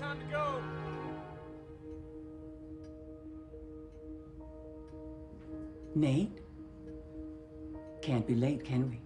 time to go. Nate? Can't be late, can we?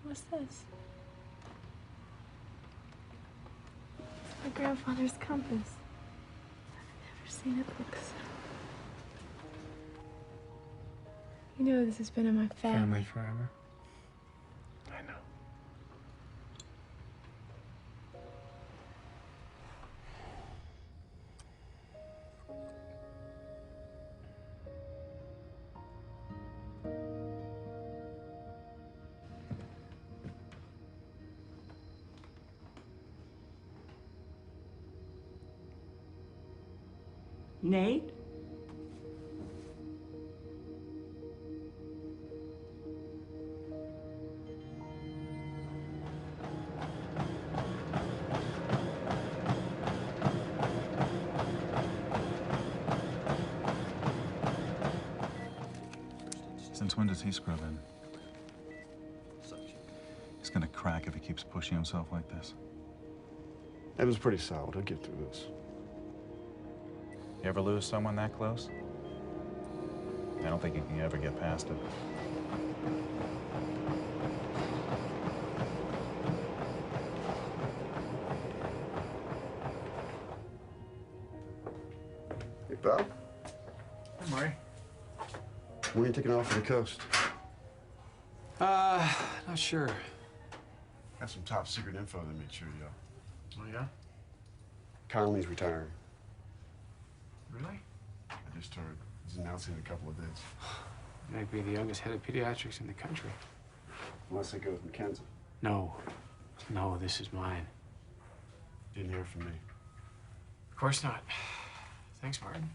What's this? It's my grandfather's compass. I've never seen it look so. You know this has been in my family. Family forever. I know. Nate? Since when does he scrub in? He's gonna crack if he keeps pushing himself like this. Evan's pretty solid. He'll get through this. You ever lose someone that close? I don't think you can ever get past it. Hey, Bob. Hey, Murray. When are you taking off for the coast? Not sure. Got some top secret info that made sure you. Oh, yeah? Conley's retiring. Really? I just heard. He's announcing in a couple of days. Might be the youngest head of pediatrics in the country. Unless it goes Mackenzie. No. No, this is mine. Didn't hear from me. Of course not. Thanks, Martin.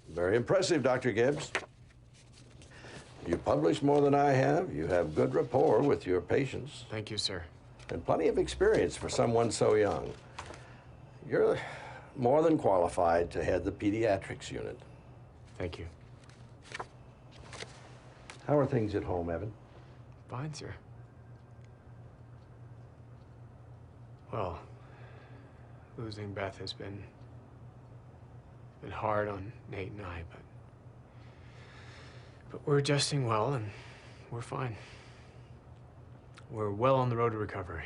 Very impressive, Dr. Gibbs. You publish more than I have. You have good rapport with your patients. Thank you, sir. And plenty of experience for someone so young. You're more than qualified to head the pediatrics unit. Thank you. How are things at home, Evan? Fine, sir. Well, losing Beth has been hard on Nate and I, but we're adjusting well and we're fine. We're well on the road to recovery.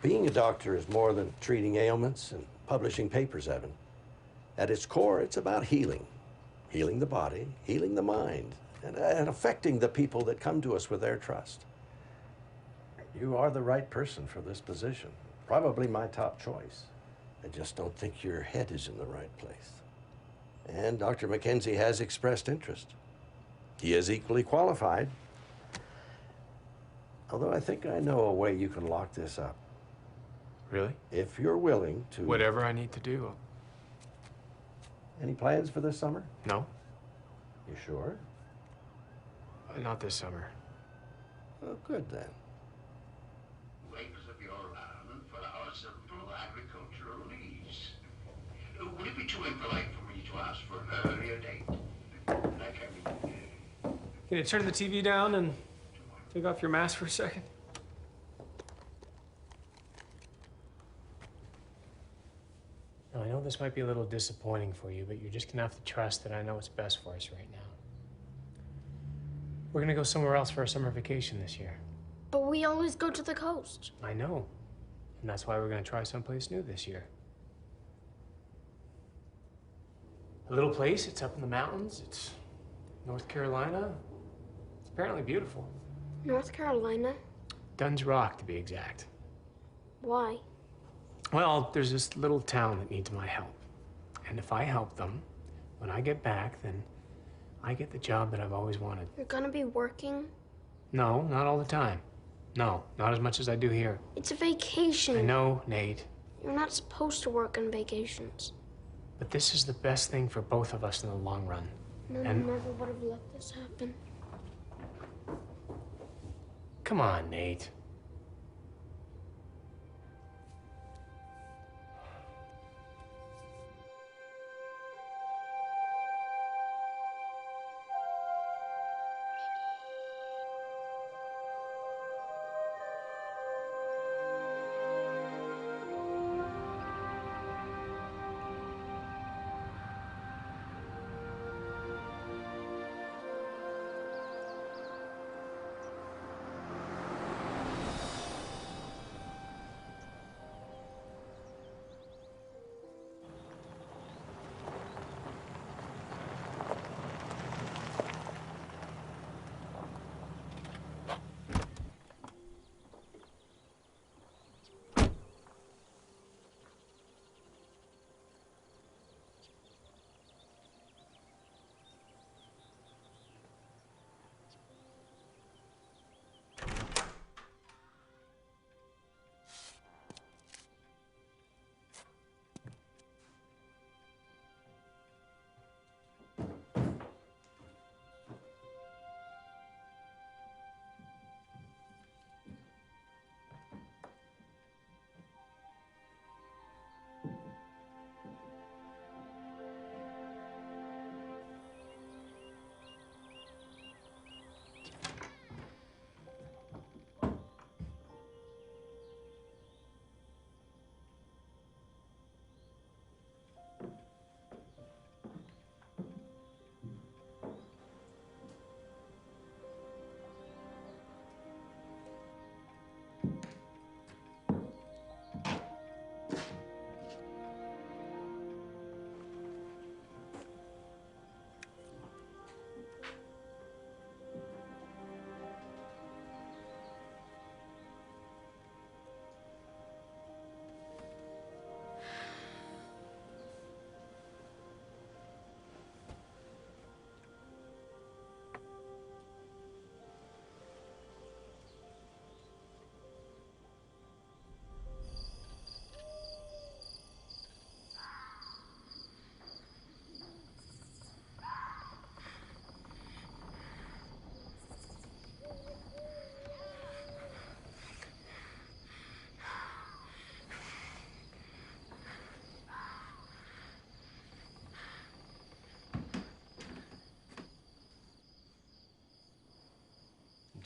Being a doctor is more than treating ailments and publishing papers, Evan. At its core, it's about healing. Healing the body, healing the mind, and affecting the people that come to us with their trust. You are the right person for this position. Probably my top choice. I just don't think your head is in the right place. And Dr. Mackenzie has expressed interest. He is equally qualified. Although I think I know a way you can lock this up. Really? If you're willing to... Whatever I need to do. Any plans for this summer? No? You sure? Not this summer. Oh, good then. Waves of your land for our simple agricultural needs. Would it be too impolite for me to ask for an earlier date? Like, I mean, Can you turn the TV down and take off your mask for a second? Now, I know this might be a little disappointing for you, but you're just gonna have to trust that I know what's best for us right now. We're gonna go somewhere else for our summer vacation this year. But we always go to the coast. I know. And that's why we're gonna try someplace new this year. A little place, it's up in the mountains, it's North Carolina. It's apparently beautiful. North Carolina? Dunn's Rock, to be exact. Why? Well, there's this little town that needs my help. And if I help them, when I get back, then I get the job that I've always wanted. You're gonna be working? No, not all the time. No, not as much as I do here. It's a vacation. I know, Nate. You're not supposed to work on vacations. But this is the best thing for both of us in the long run. None never would have let this happen. Come on, Nate.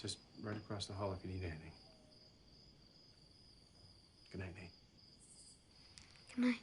Just right across the hall if you need anything. Good night, Nate. Good night.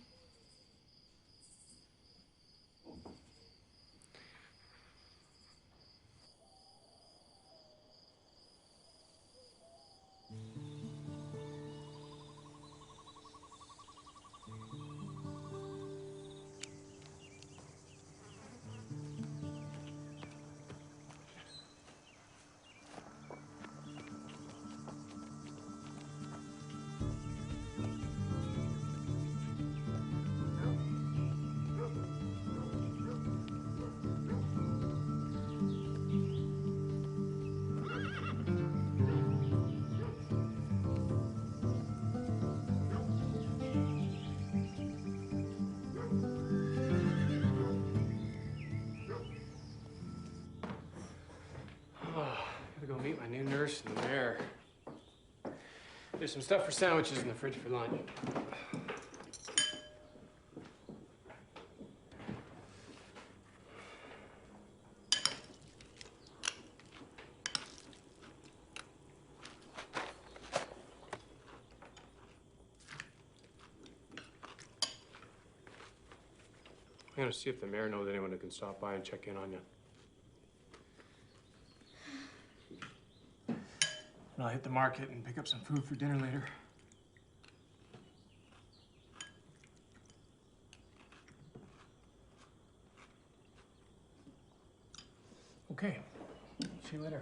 Gotta go meet my new nurse in the mayor. There's some stuff for sandwiches in the fridge for lunch. gonna see if the mayor knows anyone who can stop by and check in on you. And I'll hit the market and pick up some food for dinner later. Okay. See you later.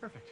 Perfect.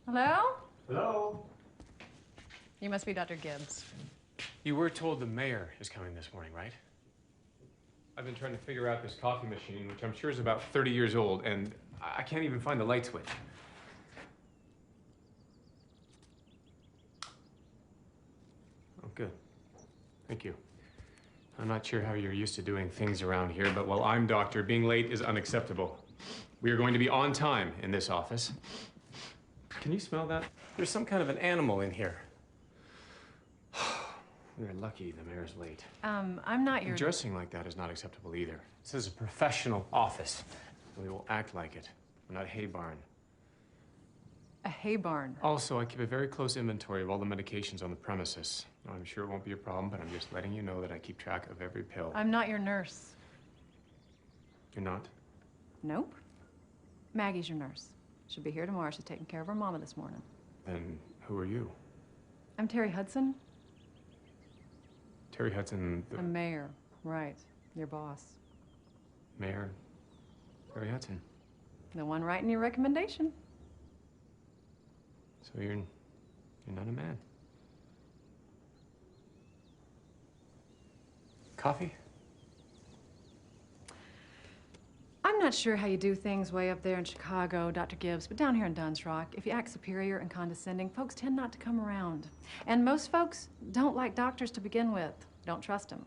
Hello? Hello? You must be Dr. Gibbs. You were told the mayor is coming this morning, right? I've been trying to figure out this coffee machine, which I'm sure is about 30 years old, and I can't even find the light switch. Oh, good. Thank you. I'm not sure how you're used to doing things around here, but while I'm doctor, being late is unacceptable. We are going to be on time in this office. Can you smell that? There's some kind of an animal in here. We're lucky the mayor's late. I'm not your... Dressing like that is not acceptable either. This is a professional office. We will act like it. We're not a hay barn. A hay barn. Also, I keep a very close inventory of all the medications on the premises. I'm sure it won't be a problem, but I'm just letting you know that I keep track of every pill. I'm not your nurse. You're not? Nope. Maggie's your nurse. She'll be here tomorrow. She's taking care of her mama this morning. Then who are you? I'm Terry Hudson. Terry Hudson, the The mayor. Right. Your boss. mayor? Terry Hudson. The one writing your recommendation. So you're not a man. Coffee? I'm not sure how you do things way up there in Chicago, Dr. Gibbs, but down here in Dunn's Rock, if you act superior and condescending, folks tend not to come around. And most folks don't like doctors to begin with. Don't trust them.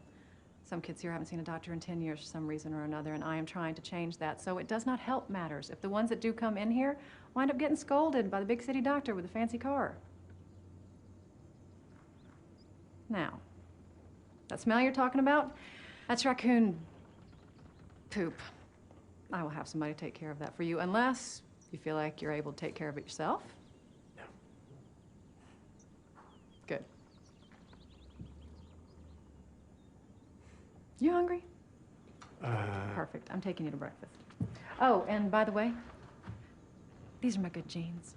Some kids here haven't seen a doctor in 10 years for some reason or another, and I am trying to change that. So it does not help matters if the ones that do come in here wind up getting scolded by the big city doctor with a fancy car. Now, that smell you're talking about, that's raccoon poop. I will have somebody take care of that for you, unless you feel like you're able to take care of it yourself. No. Good. You hungry? Perfect. I'm taking you to breakfast. Oh, and by the way, these are my good jeans.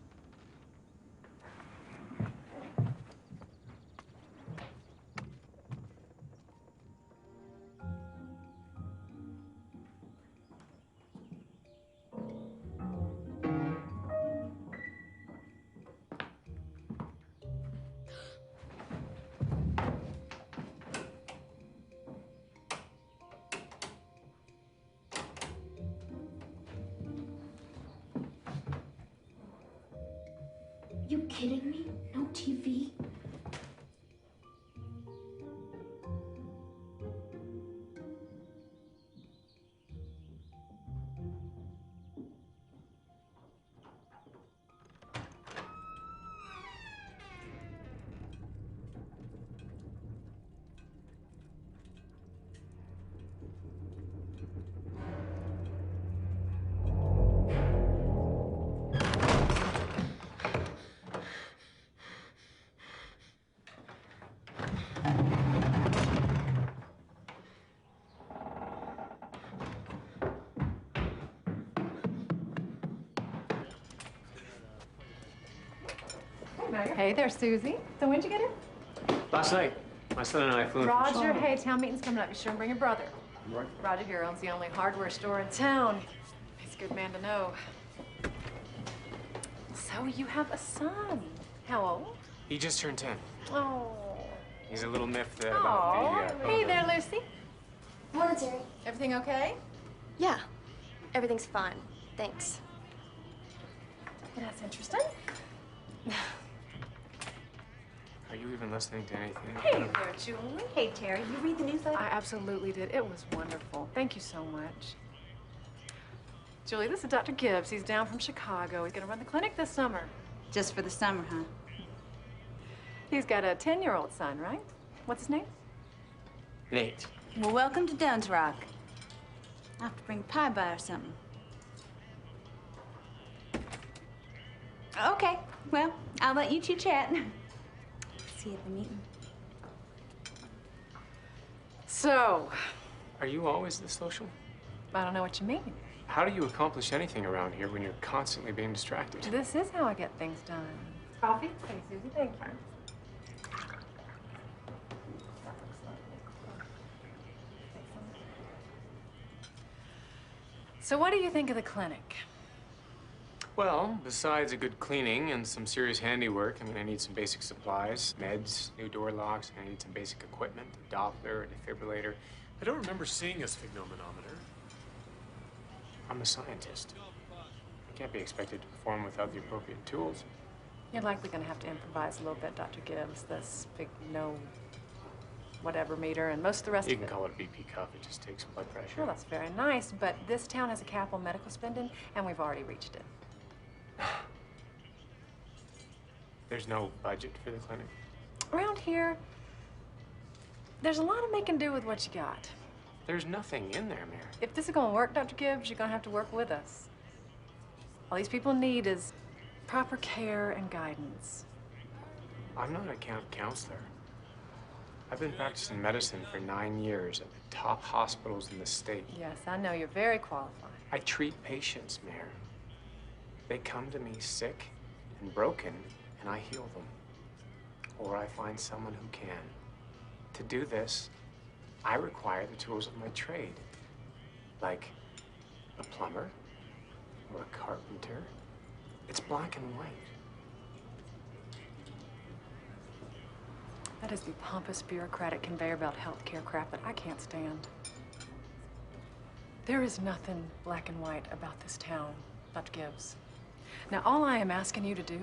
You kidding me? No TV? Hey there, Susie. So when'd you get in? Last night, my son and I flew in from Roger, hey, town meeting's coming up. Be sure and bring your brother. Right. Roger here owns the only hardware store in town. He's a good man to know. So you have a son. How old? He just turned 10. Oh. He's a little miffed Oh. about the... Hey there, Lucy. Morning, Terry. Everything okay? Yeah, everything's fine. Thanks. Well, that's interesting. Are you even listening to anything? Hey there, Julie. Hey, Terry, you read the newsletter? I absolutely did. It was wonderful. Thank you so much. Julie, this is Dr. Gibbs. He's down from Chicago. He's gonna run the clinic this summer. Just for the summer, huh? He's got a 10-year-old son, right? What's his name? Nate. Well, welcome to Duns Rock. I'll have to bring pie by or something. Okay, well, I'll let you chit-chat. See you at the meeting. So, Are you always this social? I don't know what you mean. How do you accomplish anything around here when you're constantly being distracted? This is how I get things done. Coffee? Hey, Susie, thank you. So what do you think of the clinic? Well, besides a good cleaning and some serious handiwork, I'm gonna need some basic supplies, meds, new door locks, and I need some basic equipment, a Doppler, a defibrillator. I don't remember seeing a sphygmomanometer. I'm a scientist. I can't be expected to perform without the appropriate tools. You're likely going to have to improvise a little bit, Dr. Gibbs. This big no whatever meter and most of the rest You of can it. call it a BP cuff, it just takes blood pressure. Well, that's very nice, but this town has a cap on medical spending, and we've already reached it. There's no budget for the clinic? Around here, there's a lot of making do with what you got. There's nothing in there, Mayor. If this is going to work, Dr. Gibbs, you're going to have to work with us. All these people need is proper care and guidance. I'm not a camp counselor. I've been practicing medicine for 9 years at the top hospitals in the state. Yes, I know you're very qualified. I treat patients, Mayor. They come to me sick and broken, and I heal them. Or I find someone who can. To do this, I require the tools of my trade, like a plumber or a carpenter. It's black and white. That is the pompous, bureaucratic, conveyor belt healthcare crap that I can't stand. There is nothing black and white about this town, Dr. Gibbs. Now, all I am asking you to do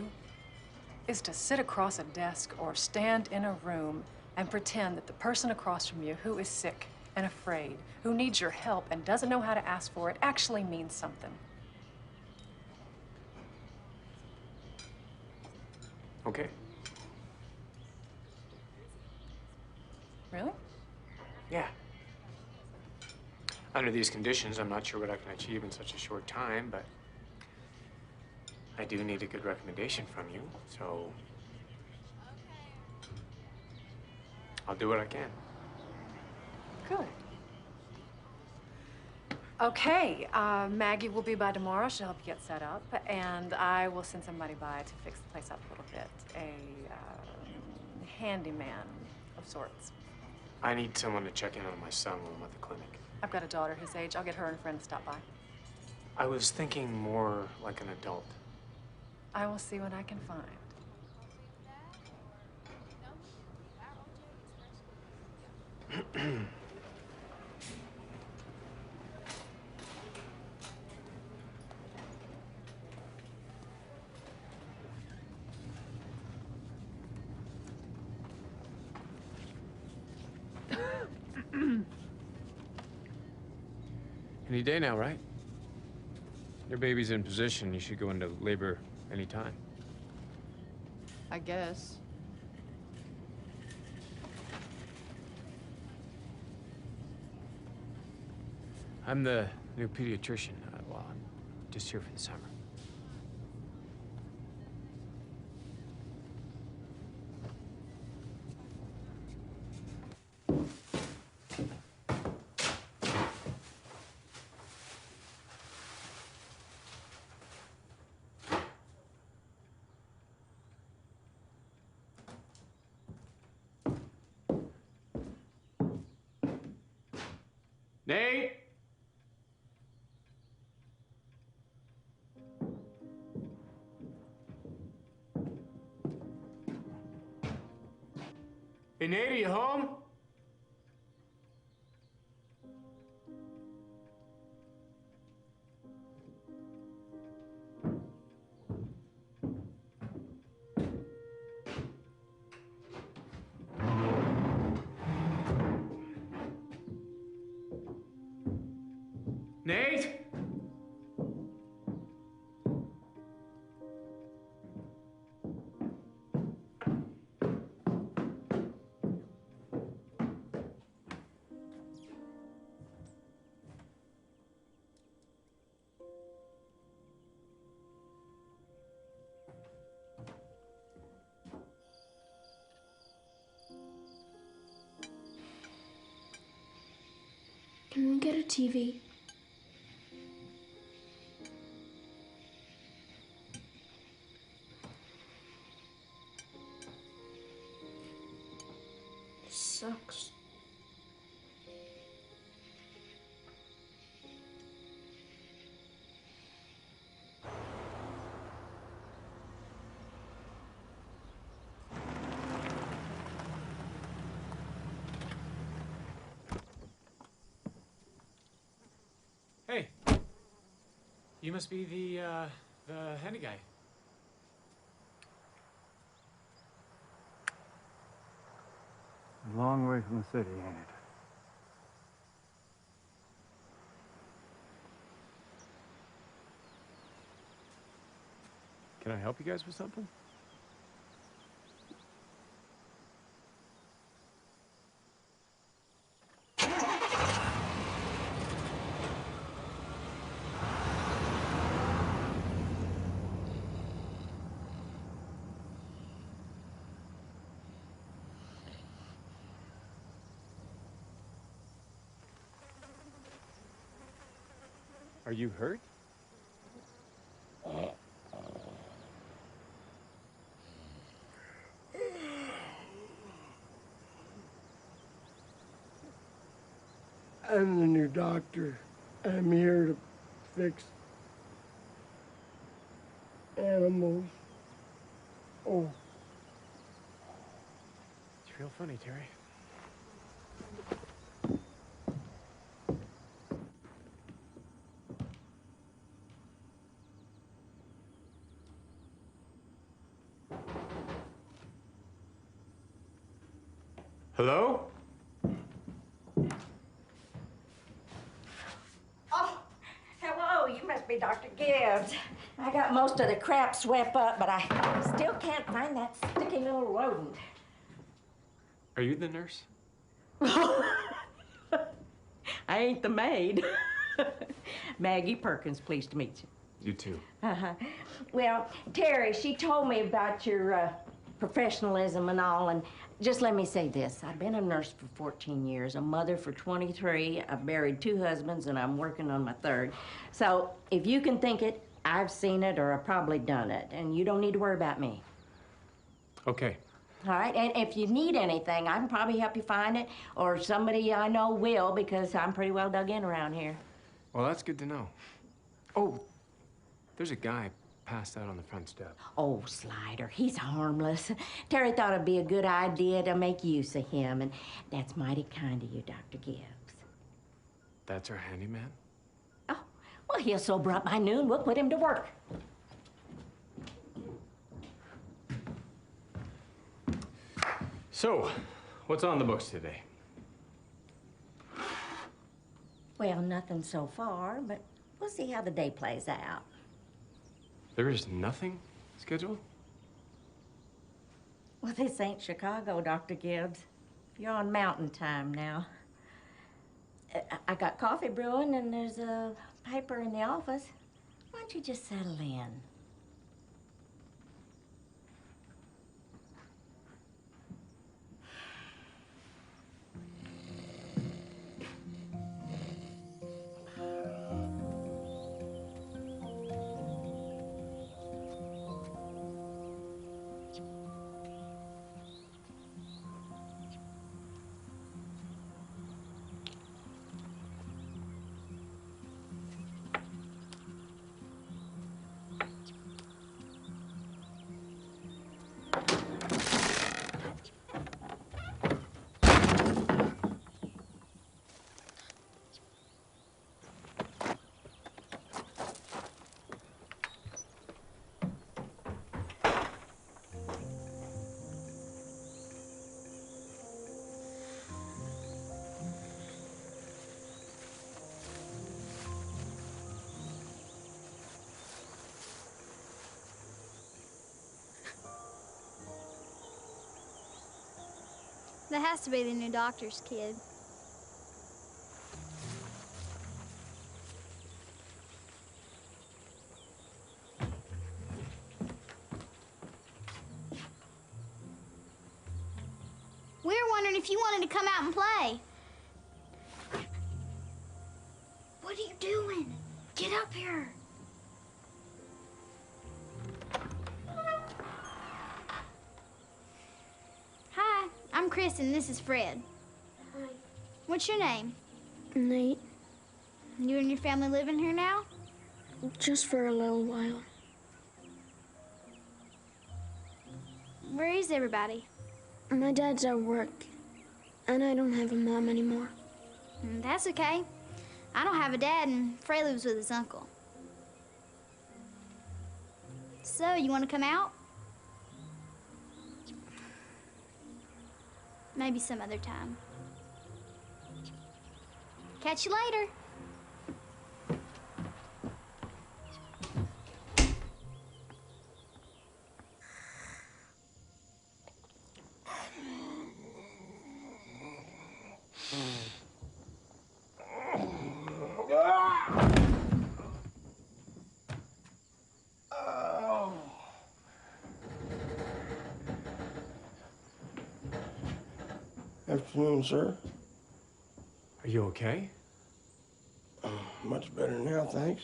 is to sit across a desk or stand in a room and pretend that the person across from you who is sick and afraid, who needs your help and doesn't know how to ask for it, actually means something. Okay. Really? Yeah. Under these conditions, I'm not sure what I can achieve in such a short time, but I do need a good recommendation from you, so I'll do what I can. Good. Okay, Maggie will be by tomorrow. She'll help you get set up, and I will send somebody by to fix the place up a little bit. A handyman of sorts. I need someone to check in on my son while I'm at the clinic. I've got a daughter his age. I'll get her and a friend to stop by. I was thinking more like an adult. I will see what I can find. Any day now, right? Your baby's in position. You should go into labor anytime. I guess. I'm the new pediatrician. Well, I'm just here for the summer. Nate? Hey, Nate, are you home? Nate? Can we get a TV? This sucks. Hey. You must be the handy guy. A long way from the city, ain't it? Can I help you guys with something? Are you hurt? I'm the new doctor. I'm here to fix animals. Oh. It's real funny, Terry. Hello? Oh, hello, you must be Dr. Gibbs. I got most of the crap swept up, but I still can't find that sticky little rodent. Are you the nurse? I ain't the maid. Maggie Perkins, pleased to meet you. You too. Uh-huh. Well, Terry, she told me about your professionalism and all, and just let me say this. I've been a nurse for 14 years, a mother for 23. I've married 2 husbands, and I'm working on my 3rd. So if you can think it, I've seen it, or I've probably done it, and you don't need to worry about me. Okay. All right, and if you need anything, I can probably help you find it, or somebody I know will, because I'm pretty well dug in around here. Well, that's good to know. Oh, there's a guy passed out on the front step. Oh, Slider, he's harmless. Terry thought it'd be a good idea to make use of him, and that's mighty kind of you, Dr. Gibbs. That's our handyman? Oh, well, he'll sober up by noon. We'll put him to work. So, what's on the books today? Well, nothing so far, but we'll see how the day plays out. There is nothing scheduled? Well, this ain't Chicago, Dr. Gibbs. You're on mountain time now. I got coffee brewing, and there's a paper in the office. Why don't you just settle in? That has to be the new doctor's kid. We were wondering if you wanted to come out and play. What are you doing? Get up here. Hi, I'm Chris and this is Fred. Hi. What's your name? Nate. You and your family living here now? Just for a little while. Where is everybody? My dad's at work, and I don't have a mom anymore. That's okay. I don't have a dad, and Frey lives with his uncle. So, you want to come out? Maybe some other time. Catch you later. Afternoon, sir. Are you okay? Much better now, thanks.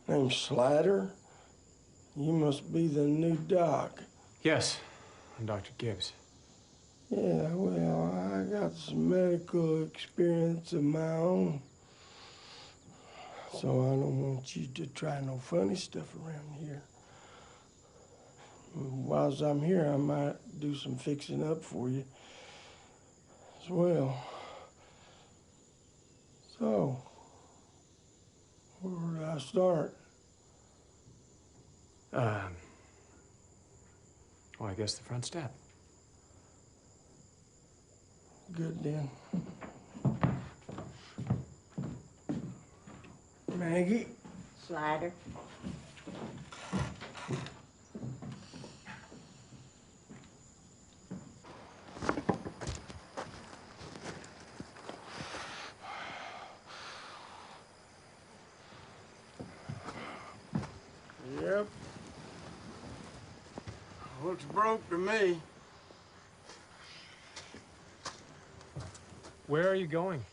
Name's Slider. You must be the new doc. Yes, I'm Dr. Gibbs. Yeah, well, I got some medical experience of my own. So I don't want you to try no funny stuff around here. Whilst I'm here, I might do some fixing up for you as well. So, where do I start? Well, I guess the front step. Good then. Maggie. Slider. Yep. Looks broke to me. Where are you going?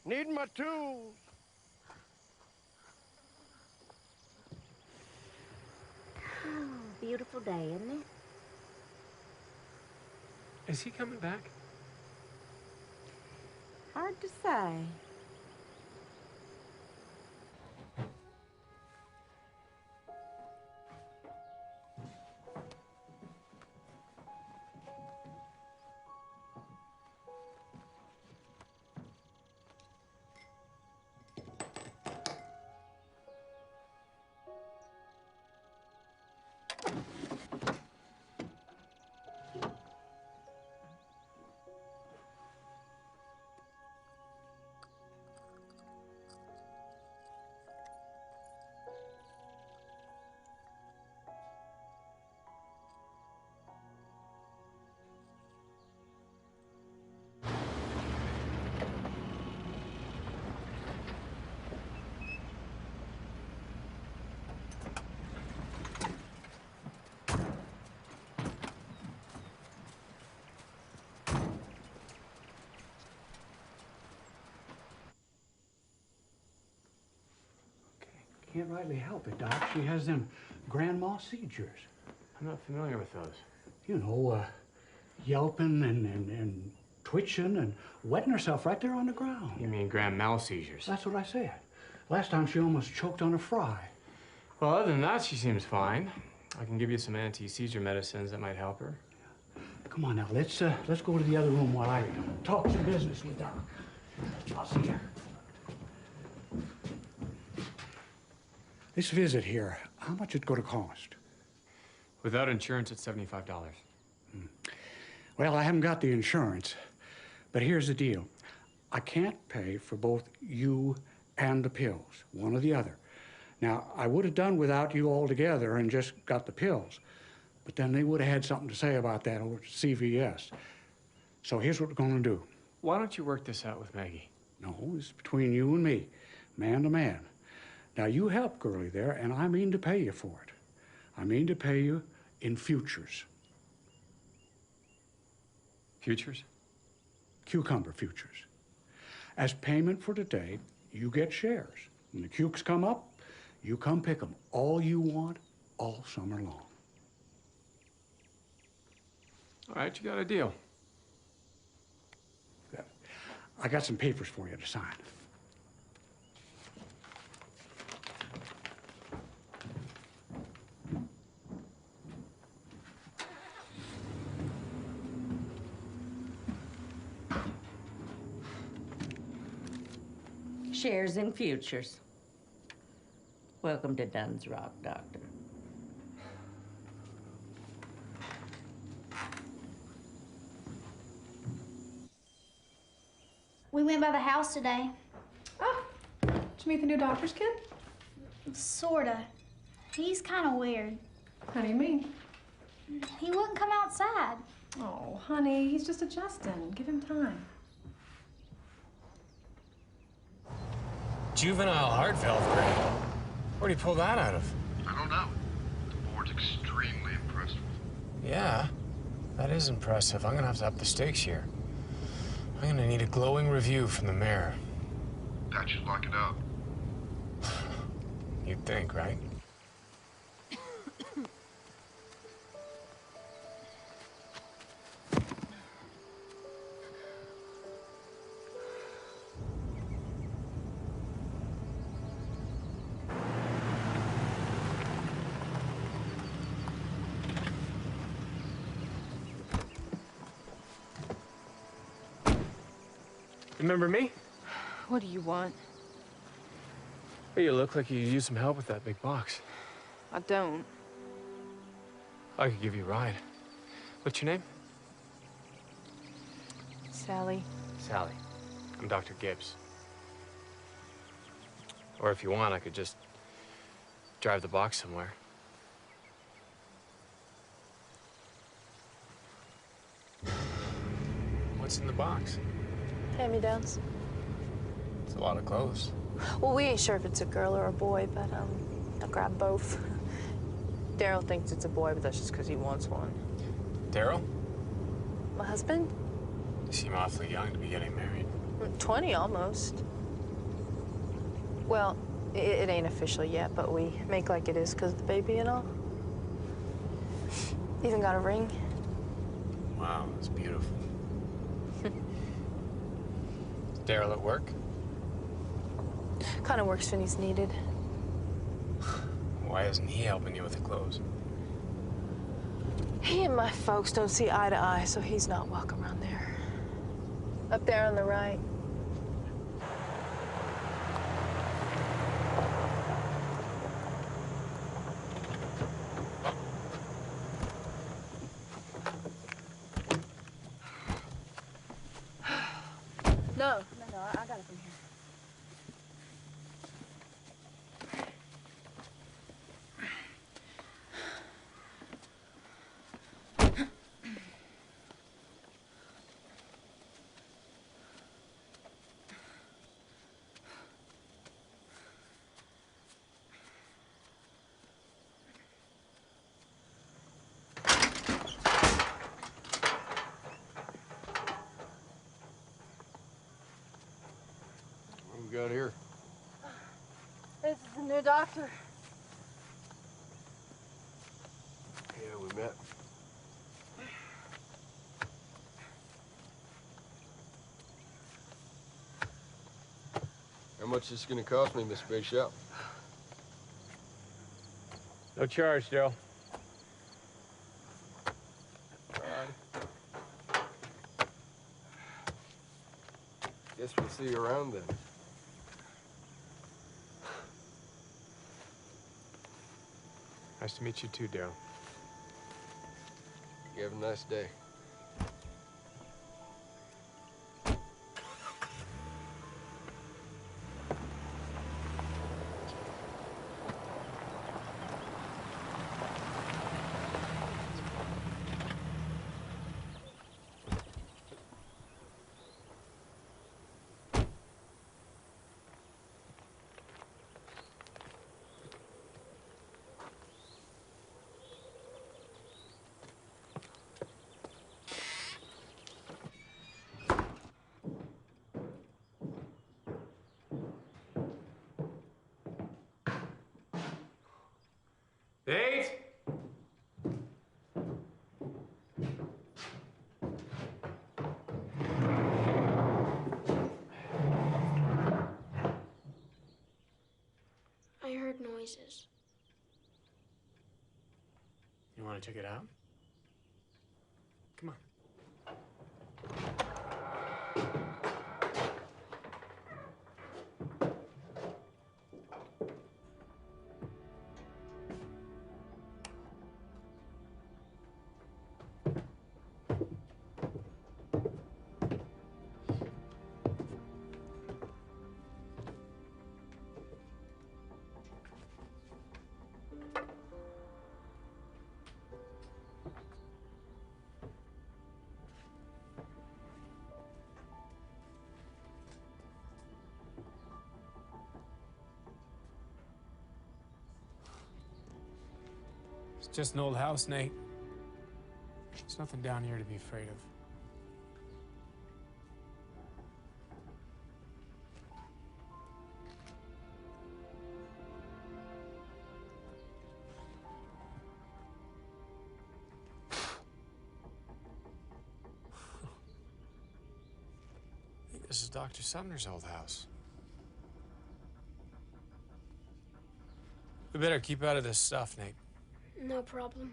Need my tools. Oh, beautiful day, isn't it? Is he coming back? Hard to say. Can't rightly help it, Doc. She has them grand mal seizures. I'm not familiar with those. You know, yelping and twitching and wetting herself right there on the ground. You mean grand mal seizures? That's what I said. Last time she almost choked on a fry. Well, other than that, she seems fine. I can give you some anti-seizure medicines that might help her. Come on now, let's go to the other room while I talk some business with Doc. I'll see you. This visit here, how much it going to cost? Without insurance, it's $75. Well, I haven't got the insurance, but here's the deal. I can't pay for both you and the pills, one or the other. Now, I would have done without you altogether and just got the pills, but then they would have had something to say about that over at CVS. So here's what we're gonna do. Why don't you work this out with Maggie? No, it's between you and me, man to man. Now, you help Girlie there, and I mean to pay you for it. I mean to pay you in futures. Futures? Cucumber futures. As payment for today, you get shares. When the cukes come up, you come pick them. All you want, all summer long. All right, you got a deal. I got some papers for you to sign. Shares in futures. Welcome to Dunn's Rock, Doctor. We went by the house today. Oh, did you meet the new doctor's kid? Sorta. He's kind of weird. How do you mean? He wouldn't come outside. Oh, honey, he's just adjusting. Give him time. Juvenile heart valve grade. Where'd he pull that out of? I don't know. The board's extremely impressed with him. Yeah, that is impressive. I'm gonna have to up the stakes here. I'm gonna need a glowing review from the mayor. That should lock it up. You'd think, right? Remember me? What do you want? Hey, you look like you could use some help with that big box. I don't. I could give you a ride. What's your name? Sally. Sally. I'm Dr. Gibbs. Or if you want, I could just drive the box somewhere. What's in the box? Hand-me-downs. It's a lot of clothes. Well, we ain't sure if it's a girl or a boy, but I'll grab both. Daryl thinks it's a boy, but that's just because he wants one. Daryl? My husband? You seem awfully young to be getting married. 20 almost. Well, it ain't official yet, but we make like it is because of the baby and all. Even got a ring. Wow, that's beautiful. Daryl at work? Kind of works when he's needed. Why isn't he helping you with the clothes? He and my folks don't see eye to eye, so he's not welcome around there. Up there on the right. No, I got it from here. What we got here? This is the new doctor. Yeah, we met. How much is this gonna cost me, Miss Bishop? No charge, Daryl. Guess we'll see you around then. Nice to meet you too, Daryl. You have a nice day. noises. You want to check it out? Come on. It's just an old house, Nate. There's nothing down here to be afraid of. I think this is Dr. Sumner's old house. We better keep out of this stuff, Nate. No problem.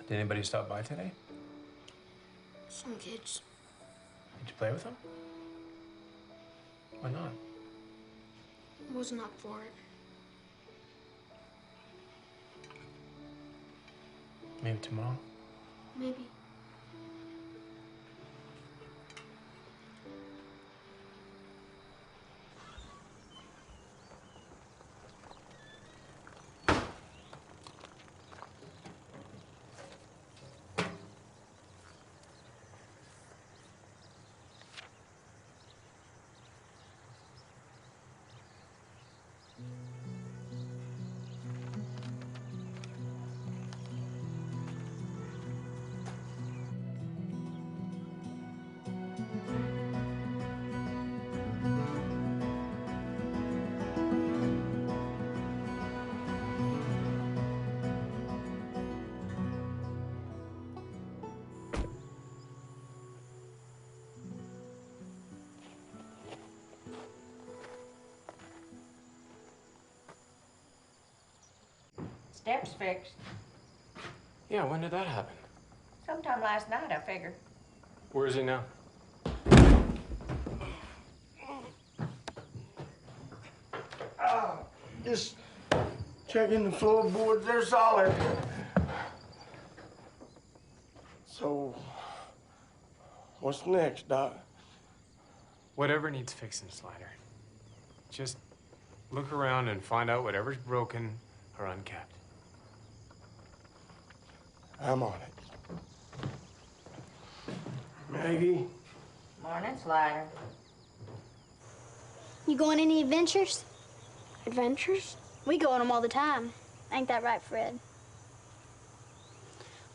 Did anybody stop by today? Some kids. Did you play with them? Why not? Wasn't up for it. Maybe tomorrow? Maybe. Steps fixed. Yeah, when did that happen? Sometime last night, I figured. Where is he now? Just checking the floorboards. They're solid. So, what's next, Doc? Whatever needs fixing, Slider. Just look around and find out whatever's broken or unkept. I'm on it. Maggie? Morning, Slider. You go on any adventures? Adventures? We go on them all the time. Ain't that right, Fred?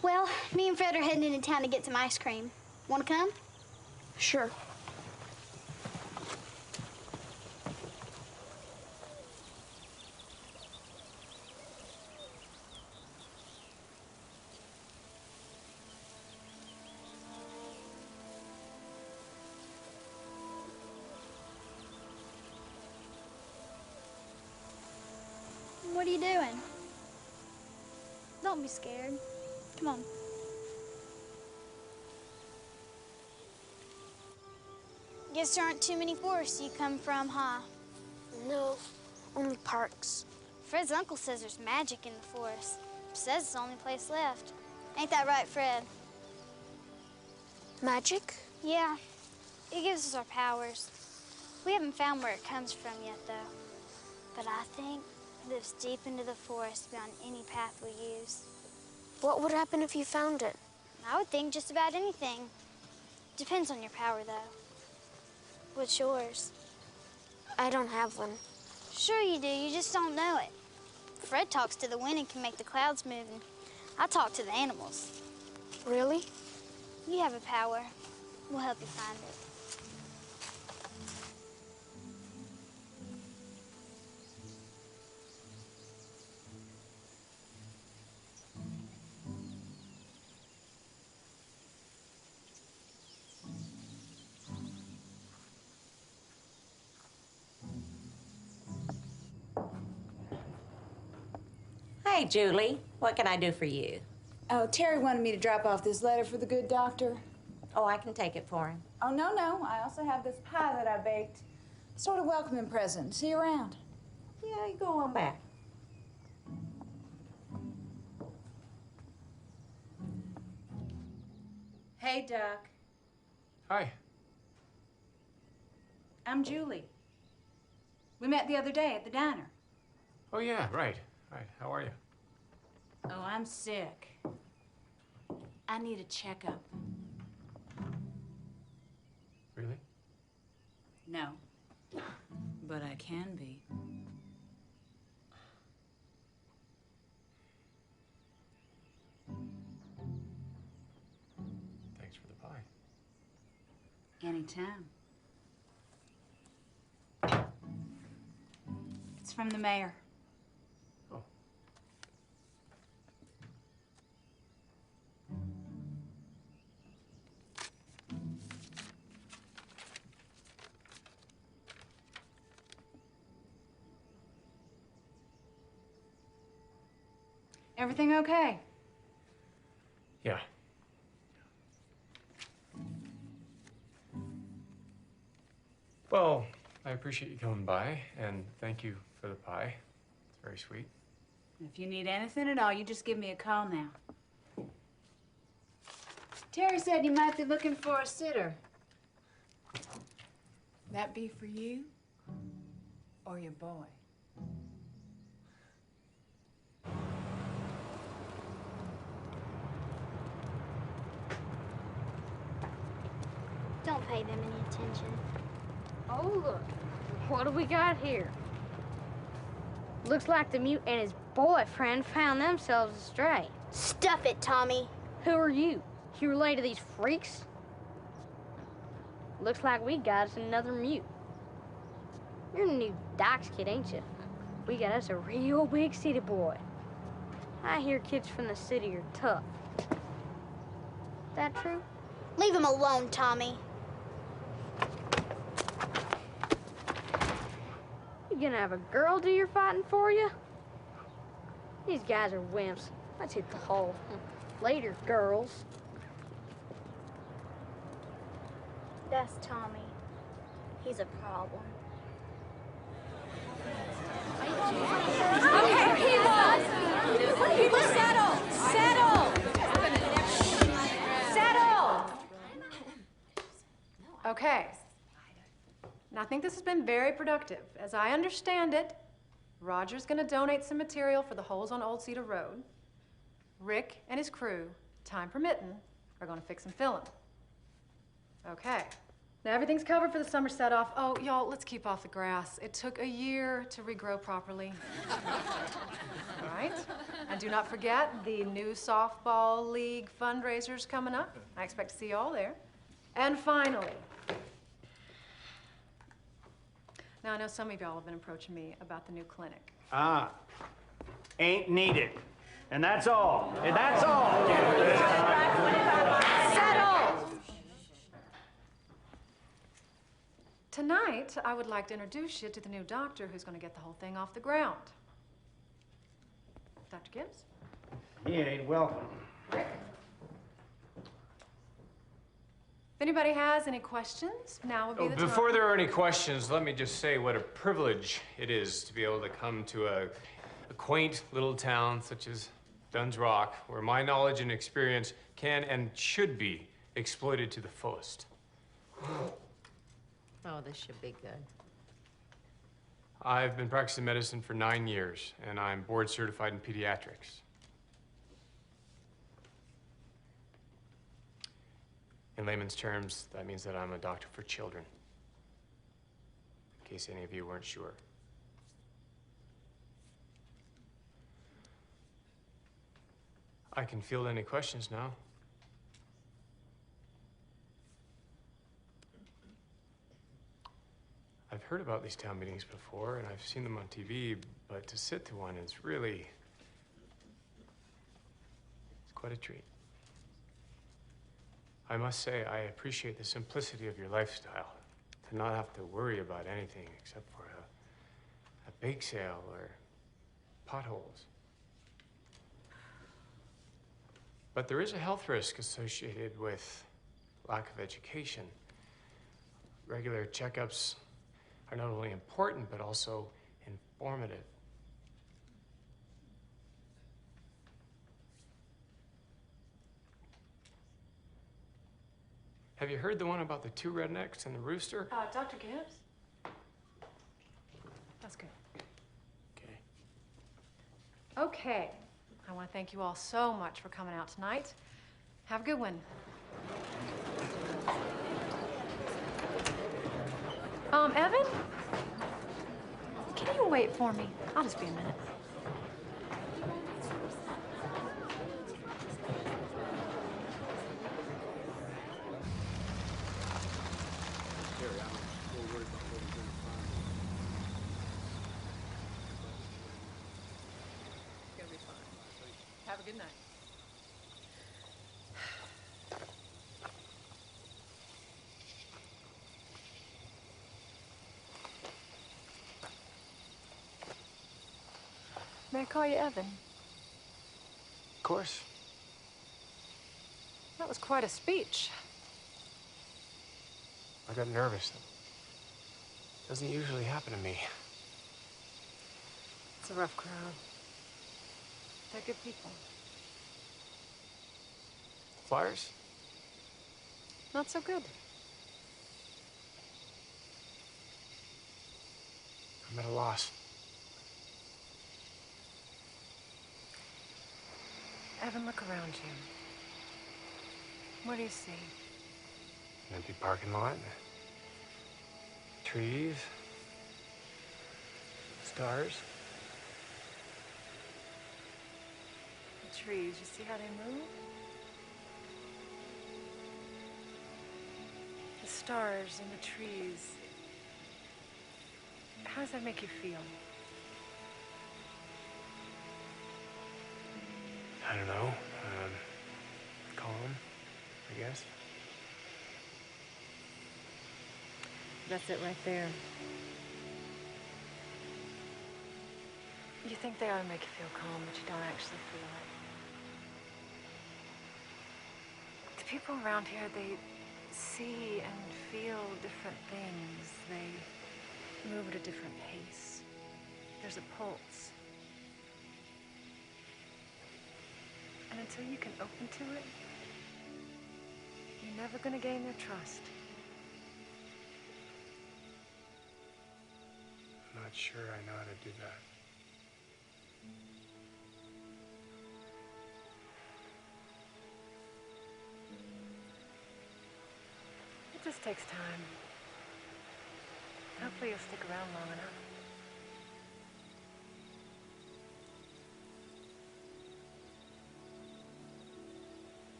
Well, me and Fred are heading into town to get some ice cream. Want to come? Sure. What are you doing? Don't be scared. Come on. Guess there aren't too many forests you come from, huh? No, only parks. Fred's uncle says there's magic in the forest. Says it's the only place left. Ain't that right, Fred? Magic? Yeah. It gives us our powers. We haven't found where it comes from yet, though. But I think it lives deep into the forest beyond any path we use. What would happen if you found it? I would think just about anything. Depends on your power, though. What's yours? I don't have one. Sure you do, you just don't know it. Fred talks to the wind and can make the clouds move, and I talk to the animals. Really? You have a power. We'll help you find it. Hey, Julie. What can I do for you? Oh, Terry wanted me to drop off this letter for the good doctor. Oh, I can take it for him. Oh, no. I also have this pie that I baked. Sort of welcoming present. See you around. Yeah, you go on back. Hey, Doc. Hi. I'm Julie. We met the other day at the diner. Oh, yeah, right. How are you? Oh, I'm sick. I need a checkup. Really? No. But I can be. Thanks for the pie. Anytime. It's from the mayor. Oh. Everything okay? Yeah. Well, I appreciate you coming by, and thank you for the pie. It's very sweet. If you need anything at all, you just give me a call now. Terry said you might be looking for a sitter. That be for you or your boy? Don't pay them any attention. Oh, look. What do we got here? Looks like the mute and his boyfriend found themselves astray. Stuff it, Tommy. Who are you? You related to these freaks? Looks like we got us another mute. You're the new Doc's kid, ain't you? We got us a real big city boy. I hear kids from the city are tough. That true? Leave him alone, Tommy. You gonna have a girl do your fighting for you? These guys are wimps. Let's hit the hole. Later, girls. That's Tommy. He's a problem. Okay, people, settle! Okay. Now, I think this has been very productive. As I understand it, Roger's gonna donate some material for the holes on Old Cedar Road. Rick and his crew, time permitting, are gonna fix and fill them. Okay. Now, everything's covered for the summer set-off. Oh, y'all, let's keep off the grass. It took a year to regrow properly. All right? And do not forget the new softball league fundraiser's coming up. I expect to see you all there. And finally, now I know some of y'all have been approaching me about the new clinic. Ain't needed. And that's all. And that's all. Settle! Tonight, I would like to introduce you to the new doctor who's going to get the whole thing off the ground. Dr. Gibbs? He ain't welcome. Rick? If anybody has any questions, now would be the time. Before there are any questions, let me just say what a privilege it is to be able to come to a quaint little town such as Dunn's Rock, where my knowledge and experience can and should be exploited to the fullest. Oh, this should be good. I've been practicing medicine for 9 years, and I'm board certified in pediatrics. In layman's terms, that means that I'm a doctor for children, in case any of you weren't sure. I can field any questions now. I've heard about these town meetings before, and I've seen them on TV, but to sit to one is really, it's quite a treat. I must say, I appreciate the simplicity of your lifestyle, to not have to worry about anything except for a bake sale or potholes. But there is a health risk associated with lack of education. Regular checkups are not only important, but also informative. Have you heard the one about the two rednecks and the rooster? Dr. Gibbs? That's good. Okay. Okay. I want to thank you all so much for coming out tonight. Have a good one. Evan? Can you wait for me? I'll just be a minute. It's gonna be fine. Have a good night. May I call you Evan? Of course. That was quite a speech. I got nervous. Doesn't usually happen to me. It's a rough crowd. They're good people. Flyers? Not so good. I'm at a loss. Evan, look around you. What do you see? An empty parking lot. Trees. Stars. The trees, you see how they move? The stars and the trees. How does that make you feel? I don't know. Calm, I guess. That's it right there. You think they ought to make you feel calm, but you don't actually feel it. The people around here, they see and feel different things. They move at a different pace. There's a pulse. And until you can open to it, you're never gonna gain their trust. I'm not sure I know how to do that. It just takes time. Hopefully you'll stick around long enough.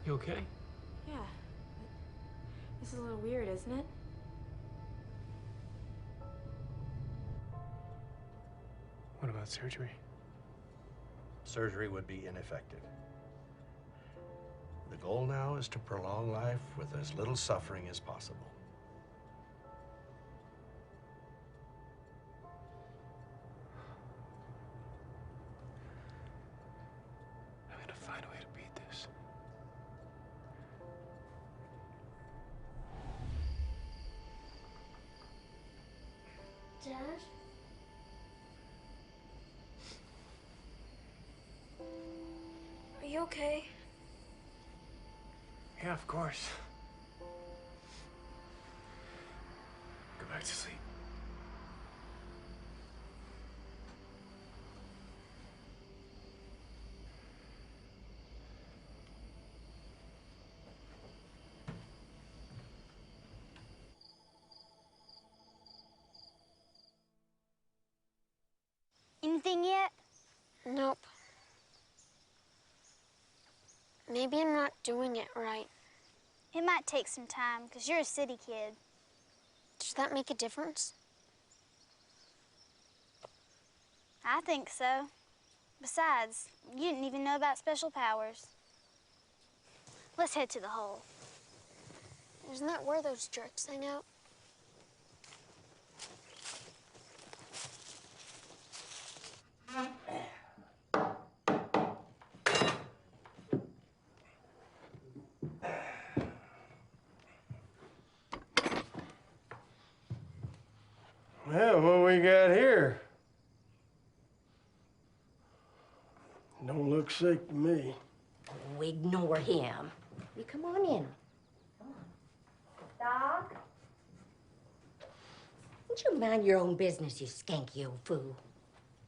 You okay? Yeah. This is a little weird, isn't it? What about surgery? Surgery would be ineffective. The goal now is to prolong life with as little suffering as possible. I'm gonna find a way to beat this. Dad? Are you okay? Yeah, of course. Go back to sleep. Anything yet? Nope. Maybe I'm not doing it right. It might take some time, because you're a city kid. Does that make a difference? I think so. Besides, you didn't even know about special powers. Let's head to the hole. Isn't that where those jerks hang out? Well, what we got here? Don't look sick to me. Oh, ignore him. You come on in. Come on. Doc? Would you mind your own business, you skanky old fool?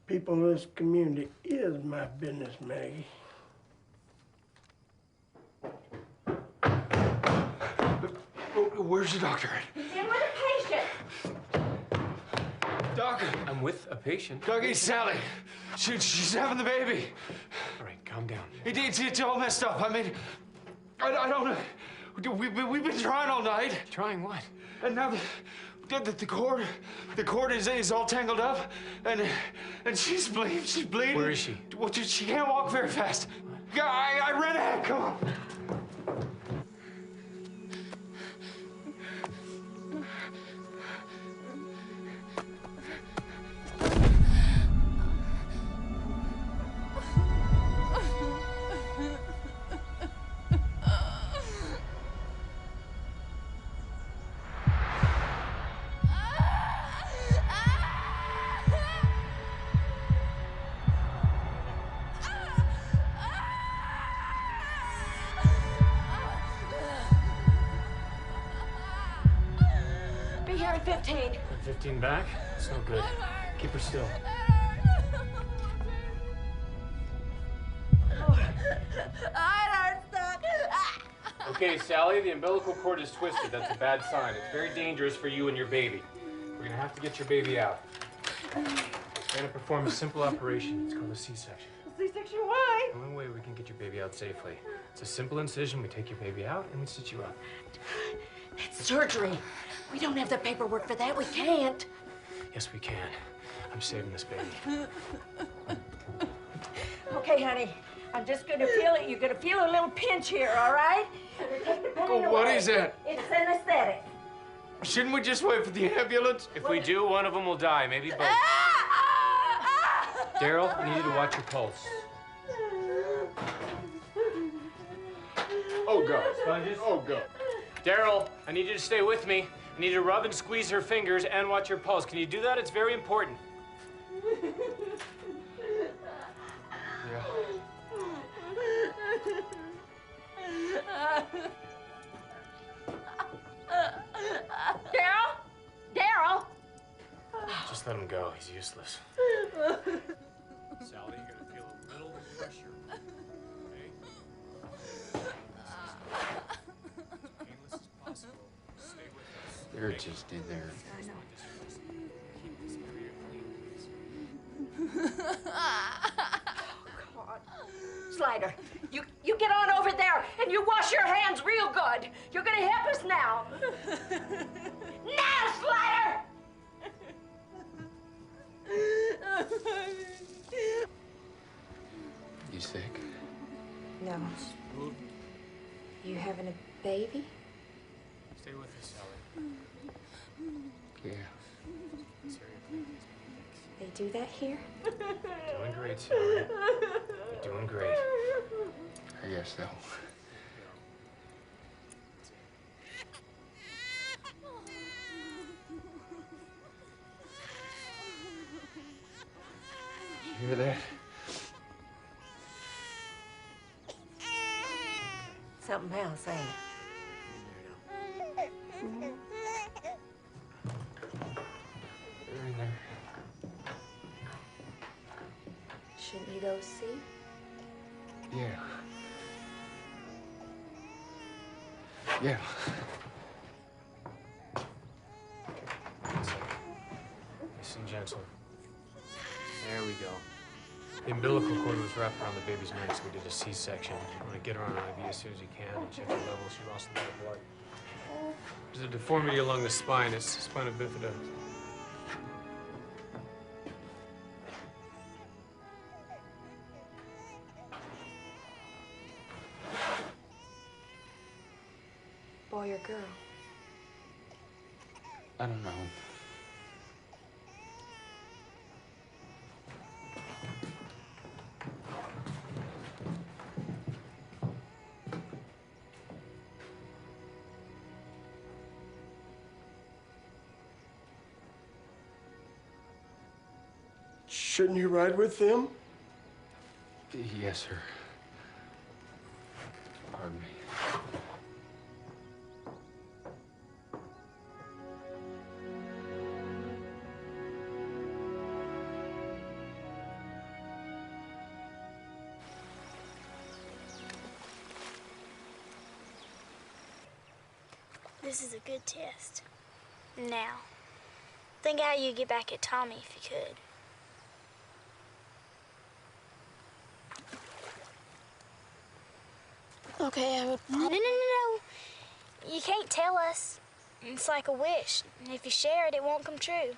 People in this community is my business, Maggie. Where's the doctor? He's in with a patient. Doc, I'm with a patient. Doc, it's Sally. She's having the baby. All right, calm down. It's all messed up. I mean, I don't know. We've been trying all night. Trying what? And now the cord is all tangled up, and she's bleeding. Where is she? Well, she can't walk very fast. I ran ahead. Come on. Be here in 15. 15 back? It's no good. Keep her still. Okay, Sally, the umbilical cord is twisted. That's a bad sign. It's very dangerous for you and your baby. We're gonna have to get your baby out. We're gonna perform a simple operation. It's called a C-section. C-section, why? The only way we can get your baby out safely. It's a simple incision. We take your baby out and we stitch you up. That's surgery. We don't have the paperwork for that. We can't. Yes, we can. I'm saving this baby. Okay, honey. I'm just gonna feel it. You're gonna feel a little pinch here, all right? Take the pain away. What is that? It's anesthetic. Shouldn't we just wait for the ambulance? If we do, one of them will die. Maybe both. Daryl, I need you to watch your pulse. Oh, God. Sponges? Oh, God. Daryl, I need you to stay with me. I need you to rub and squeeze her fingers and watch her pulse. Can you do that? It's very important. Yeah. Daryl? Daryl? Just let him go. He's useless. Sally, you're gonna feel a little pressure. Okay? As painless as possible. Stay with us. They're just in there. I know. Keep this area clean, please. Oh, God. Slider, you get on over there and you wash your hands real good. You're gonna help us now. Now, Slider! You sick? No. You having a baby? Stay with us, Sally. Yeah. This area clean, please. They do that here? Doing great, Sally. You're doing great. I guess so. You hear that? Something else, ain't it? They're in there. Shouldn't you go see? Yeah. Yeah. Nice and gentle. There we go. The umbilical cord was wrapped around the baby's neck, so we did a C-section. You want to get her on an IV as soon as you can and check her levels. She lost a lot of blood. There's a deformity along the spine. It's spina bifida. Boy or girl? I don't know. Shouldn't you ride with them? Yes, sir. Pardon me. This is a good test. Now, think how you get back at Tommy if you could. Okay, I would... No. You can't tell us. It's like a wish. And if you share it, it won't come true.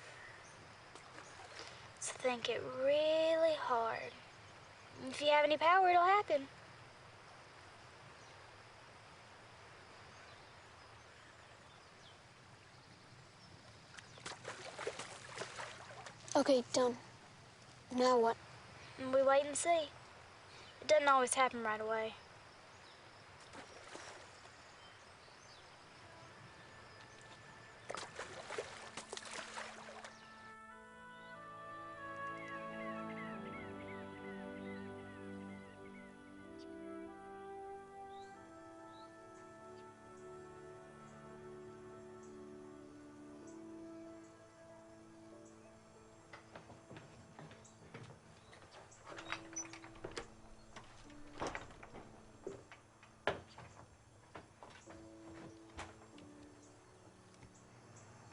So think it really hard. If you have any power, it'll happen. Okay, done. Now what? We wait and see. It doesn't always happen right away.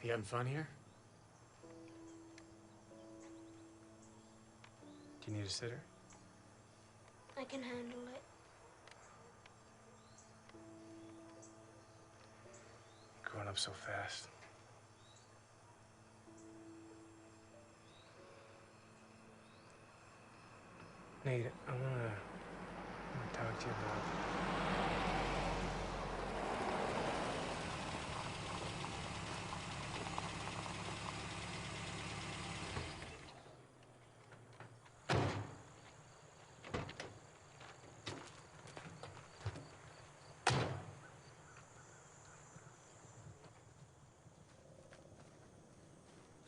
You having fun here? Do you need a sitter? I can handle it. Growing up so fast. Nate, I wanna talk to you about...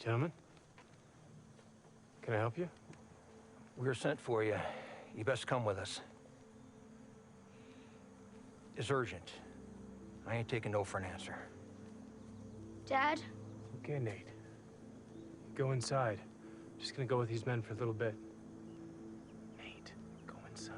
Gentlemen, can I help you? We're sent for you. You best come with us. It's urgent. I ain't taking no for an answer. Dad? Okay, Nate. Go inside. Just gonna go with these men for a little bit. Nate, go inside.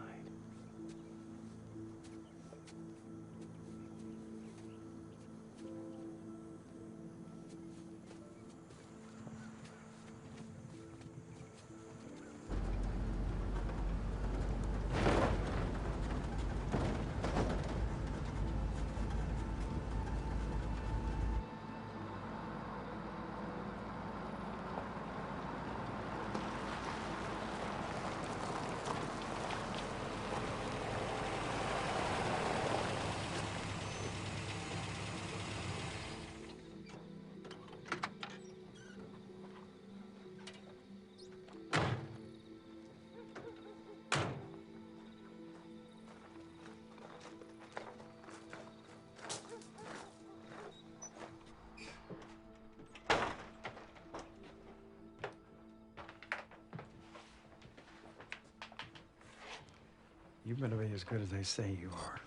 You better be as good as they say you are.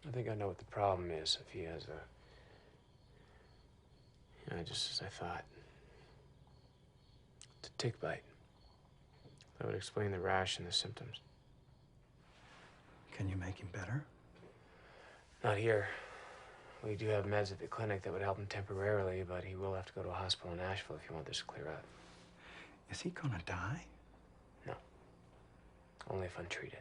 I think I know what the problem is. If he has a... just as I thought. It's a tick bite. That would explain the rash and the symptoms. Can you make him better? Not here. We do have meds at the clinic that would help him temporarily, but he will have to go to a hospital in Asheville if you want this to clear up. Is he gonna die? No. Only if untreated.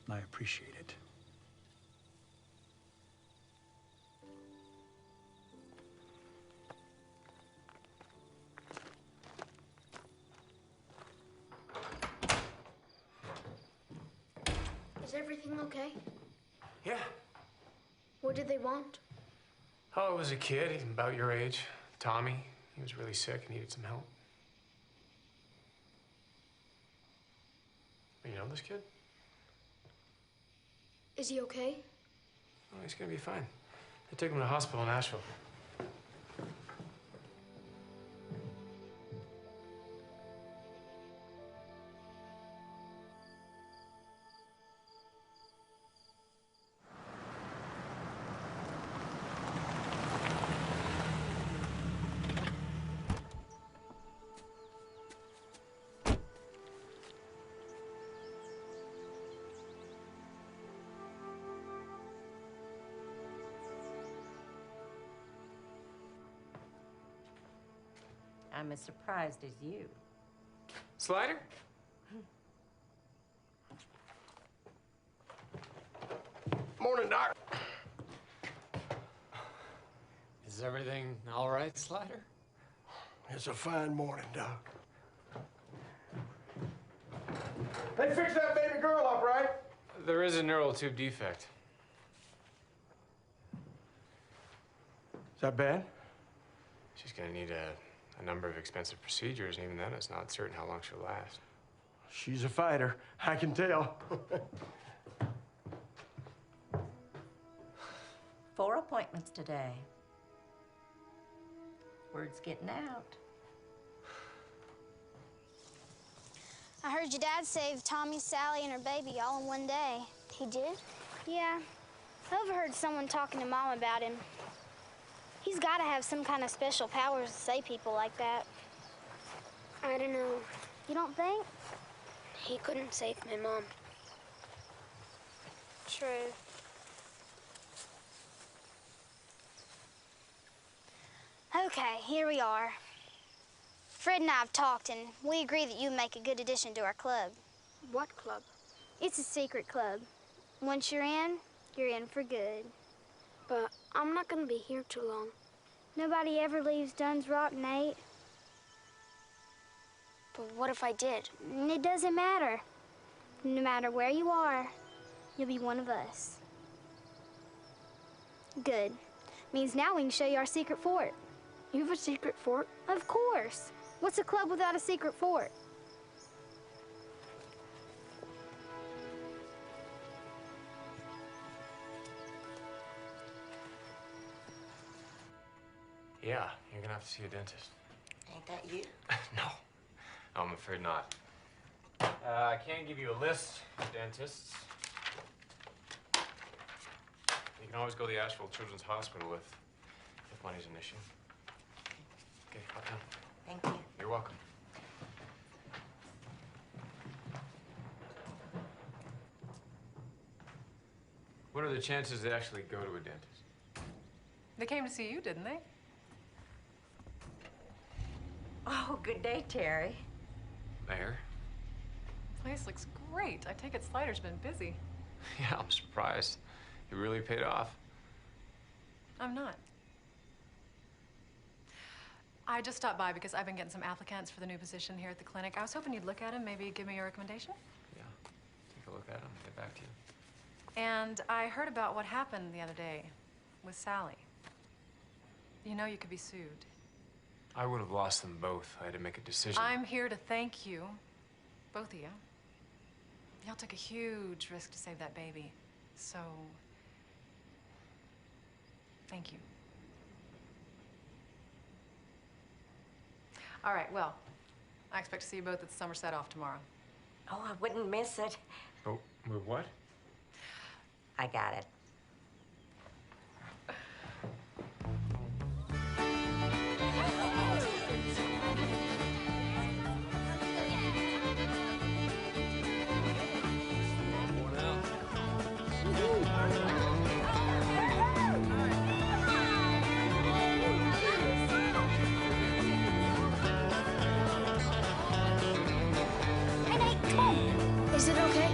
I appreciate it. Is everything okay? Yeah. What did they want? Oh, it was a kid. He's about your age. Tommy. He was really sick and needed some help. You know this kid? Is he okay? Oh, he's gonna be fine. They took him to the hospital in Asheville. I'm as surprised as you. Slider? Morning, Doc. Is everything all right, Slider? It's a fine morning, Doc. They fixed that baby girl up, right? There is a neural tube defect. Is that bad? She's gonna need a number of expensive procedures, and even then, it's not certain how long she'll last. She's a fighter, I can tell. 4 appointments today. Word's getting out. I heard your dad saved Tommy, Sally, and her baby all in one day. He did? Yeah. I overheard someone talking to Mom about him. He's got to have some kind of special powers to save people like that. I don't know. You don't think? He couldn't save my mom. True. Okay, here we are. Fred and I have talked, and we agree that you make a good addition to our club. What club? It's a secret club. Once you're in for good. But I'm not gonna be here too long. Nobody ever leaves Dunn's Rock, Nate. But what if I did? It doesn't matter. No matter where you are, you'll be one of us. Good. Means now we can show you our secret fort. You have a secret fort? Of course. What's a club without a secret fort? Yeah, you're gonna have to see a dentist. Ain't that you? No, I'm afraid not. I can give you a list of dentists. You can always go to the Asheville Children's Hospital if money's an issue. Okay, I'll come. Thank you. You're welcome. What are the chances they actually go to a dentist? They came to see you, didn't they? Oh, good day, Terry. Mayor? Place looks great. I take it Slider's been busy. Yeah, I'm surprised. It really paid off. I'm not. I just stopped by because I've been getting some applicants for the new position here at the clinic. I was hoping you'd look at them, maybe give me a recommendation. Yeah, take a look at them, get back to you. And I heard about what happened the other day with Sally. You know you could be sued. I would have lost them both. I had to make a decision. I'm here to thank you, both of you. Y'all took a huge risk to save that baby. So, thank you. All right, well, I expect to see you both at the Somerset off tomorrow. Oh, I wouldn't miss it. Oh, what? I got it. Hey, Nate, come on. Is it okay?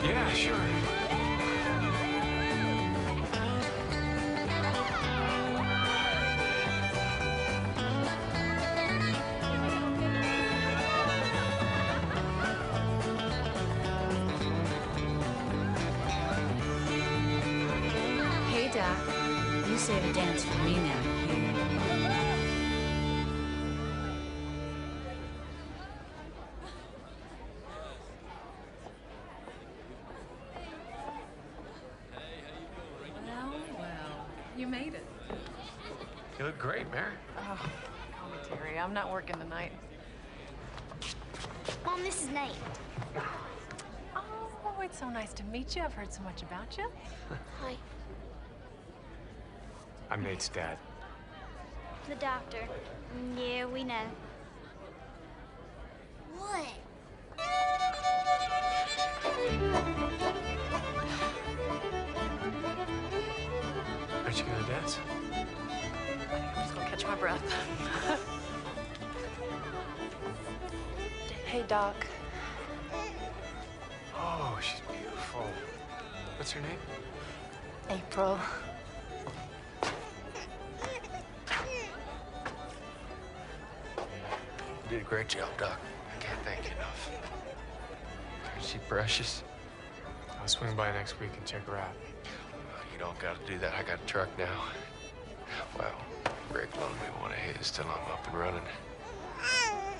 Yeah, sure. Hey, Doc. You save a dance for me now, here. Well, you made it. You look great, Mary. Oh, call me Terry. I'm not working tonight. Mom, this is Nate. Oh, it's so nice to meet you. I've heard so much about you. Hi. I'm Nate's dad. The doctor. Yeah, we know. What? Aren't you gonna dance? I'm just gonna catch my breath. Hey, Doc. Oh, she's beautiful. What's her name? April. You did a great job, Doc. I can't thank you enough. Is she precious? I'll swing by next week and check her out. You don't gotta do that. I got a truck now. Well, Rick loaned me one of his till I'm up and running.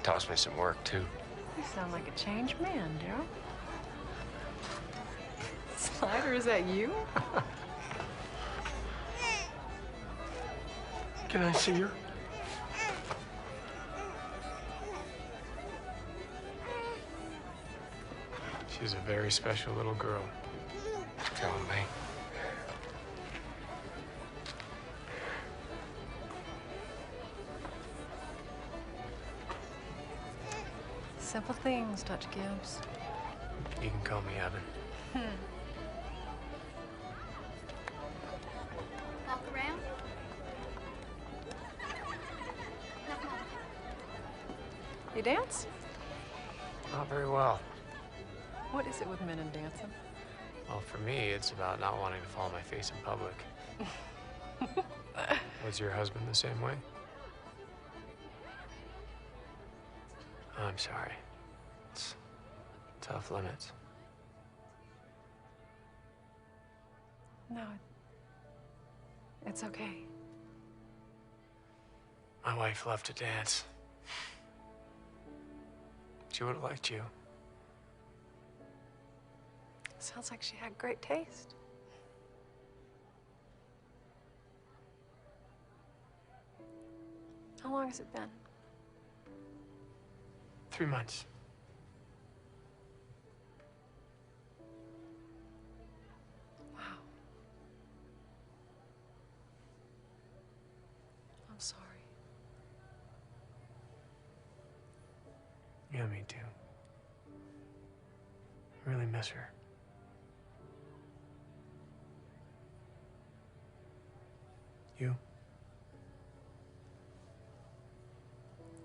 Tossed me some work, too. You sound like a changed man, Daryl. Slider, is that you? Can I see her? She's a very special little girl. Telling me. Simple things, Dr. Gibbs. You can call me Evan. Walk around. You dance? Not very well. What is it with men and dancing? Well, for me, it's about not wanting to fall on my face in public. Was your husband the same way? I'm sorry. It's tough limits. No, it's okay. My wife loved to dance. She would have liked you. Sounds like she had great taste. How long has it been? 3 months. Wow. I'm sorry. Yeah, me too. I really miss her. You?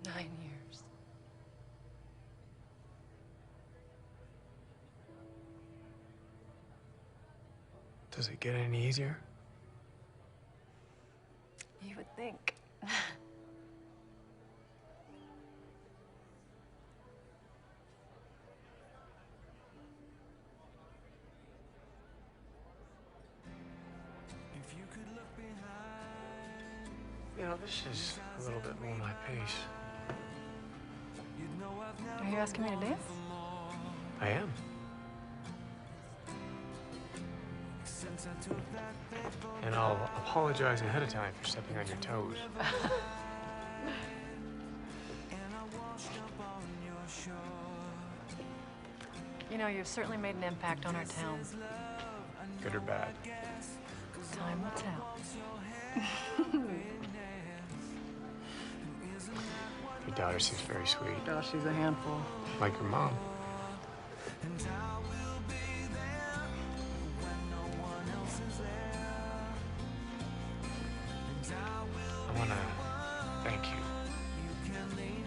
9 years. Does it get any easier? You would think. You know, this is a little bit more my pace. Are you asking me to dance? I am. And I'll apologize ahead of time for stepping on your toes. You know, you've certainly made an impact on our town. Good or bad? Time will tell. Your daughter seems very sweet. Oh, she's a handful. Like your mom. I want to thank you.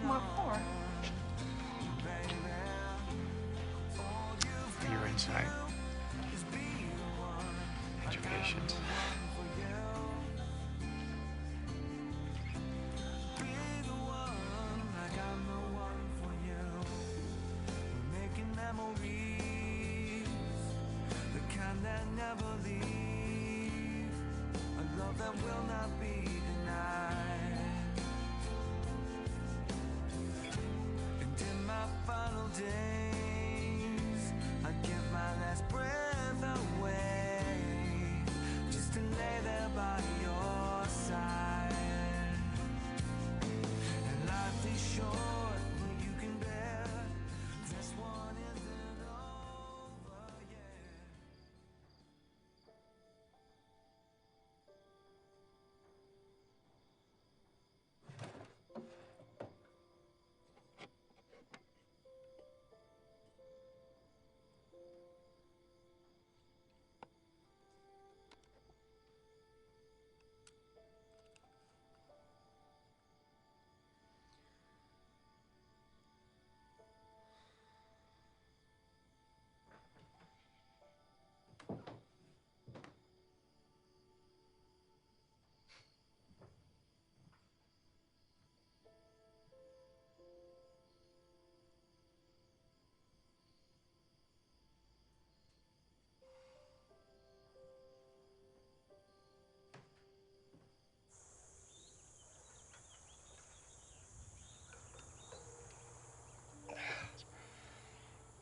What for? For your insight and your patience.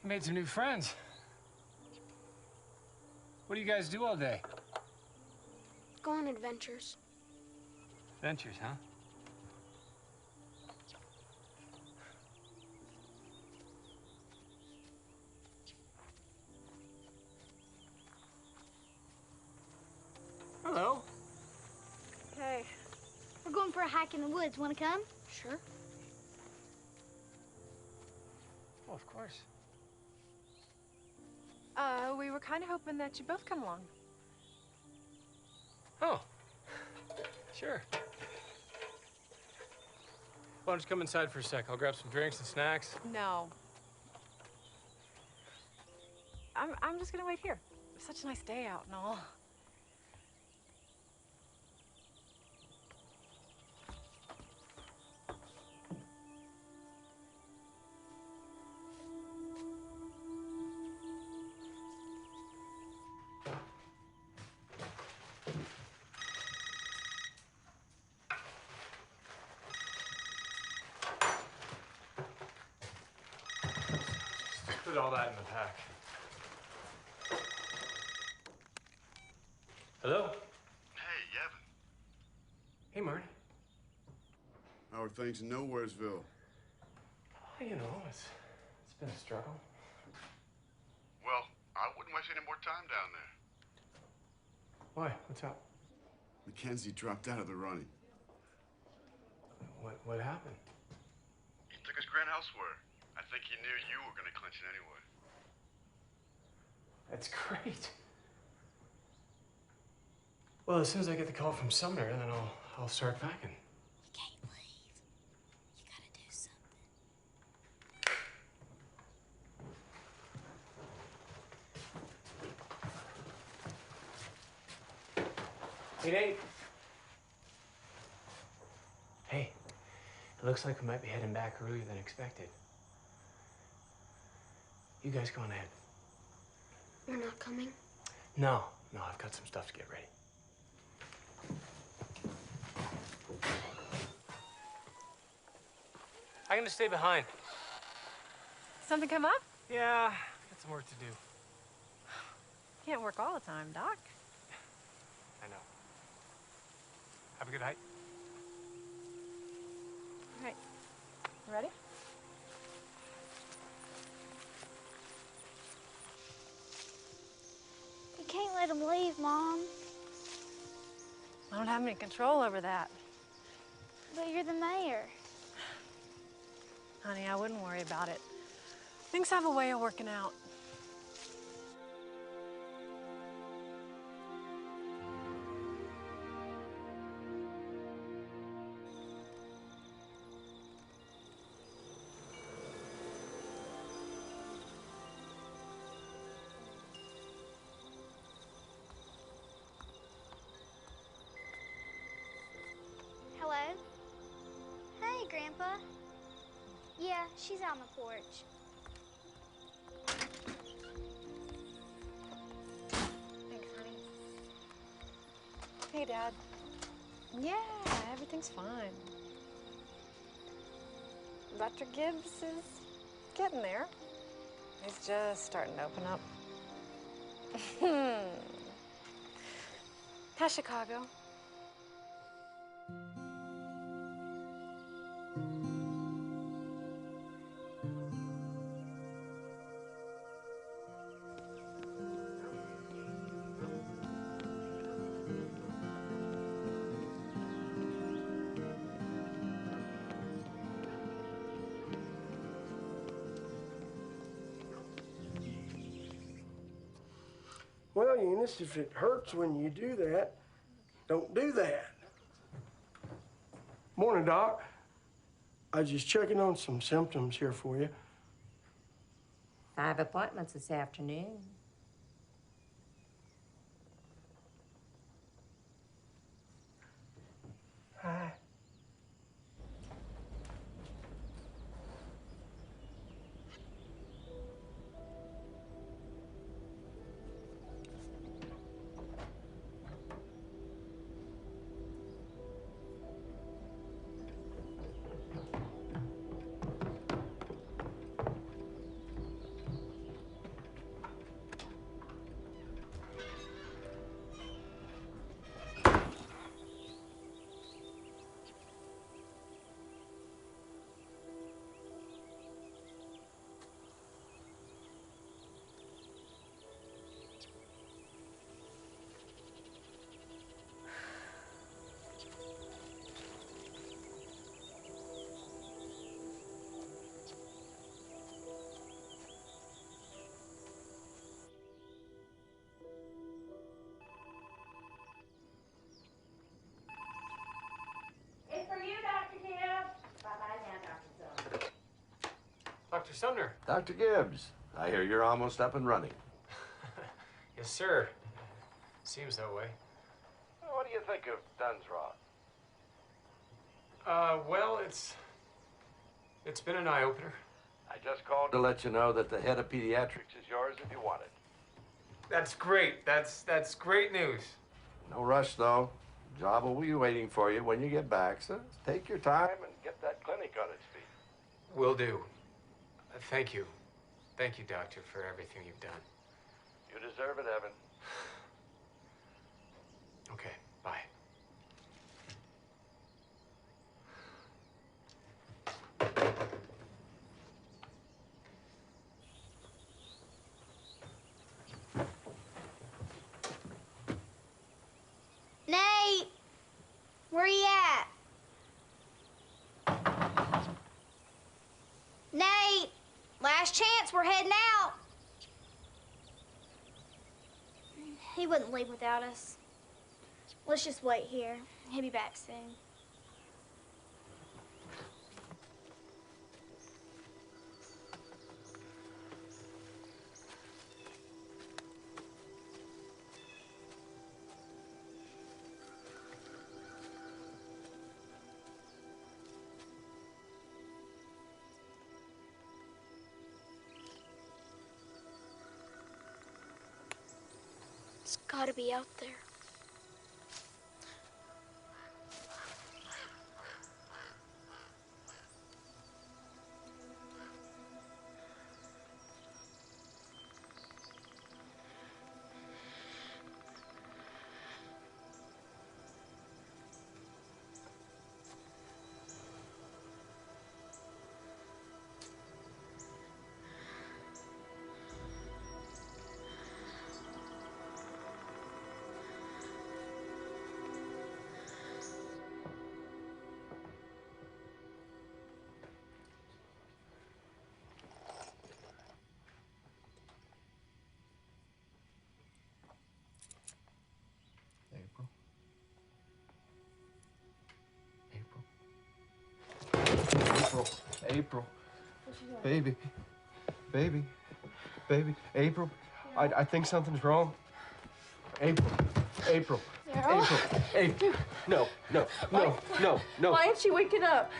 You made some new friends. What do you guys do all day? Go on adventures. Adventures, huh? Hello. Hey. We're going for a hike in the woods. Want to come? Sure. Oh, of course. We were kind of hoping that you'd both come along. Oh, sure. Why don't you come inside for a sec? I'll grab some drinks and snacks. No. I'm just gonna wait here. It's such a nice day out and all. Put all that in the pack. Hello? Hey, Evan. Hey, Marty. How are things in Nowheresville? You know, it's been a struggle. Well, I wouldn't waste any more time down there. Why? What's up? Mackenzie dropped out of the running. What happened? He took his grant elsewhere. I think he knew you were going to clinch it anyway. That's great. Well, as soon as I get the call from Sumner, then I'll start packing. You can't leave. You gotta do something. Hey, Nate. Hey, it looks like we might be heading back earlier than expected. You guys go on ahead. You're not coming? No, I've got some stuff to get ready. I'm gonna stay behind. Something come up? Yeah, got some work to do. Can't work all the time, Doc. I know. Have a good night. All right. You ready? You can't let him leave, Mom. I don't have any control over that. But you're the mayor. Honey, I wouldn't worry about it. Things have a way of working out. Hello? Hey, Grandpa. Yeah, she's out on the porch. Thanks, honey. Hey, Dad. Yeah, everything's fine. Dr. Gibbs is getting there. He's just starting to open up. How's Chicago? Well, Eunice, if it hurts when you do that, don't do that. Morning, Doc. I was just checking on some symptoms here for you. 5 appointments this afternoon. Hi. Dr. Sumner. Dr. Gibbs, I hear you're almost up and running. Yes, sir. Seems that way. What do you think of Dunn's Rock? Well, it's been an eye-opener. I just called to let you know that the head of pediatrics is yours if you want it. That's great. That's great news. No rush, though. Job will be waiting for you when you get back, so take your time and get that clinic on its feet. Will do. Thank you. Thank you, Doctor, for everything you've done. You deserve it, Evan. Okay, bye. Nate! Where you at? Nate! Last chance, we're heading out. He wouldn't leave without us. Let's just wait here. He'll be back soon. It's gotta be out there. April. April. Baby. Baby. Baby. April. I think something's wrong. April. April. Daryl? April. April. No, no, no, no, no. Why ain't she waking up?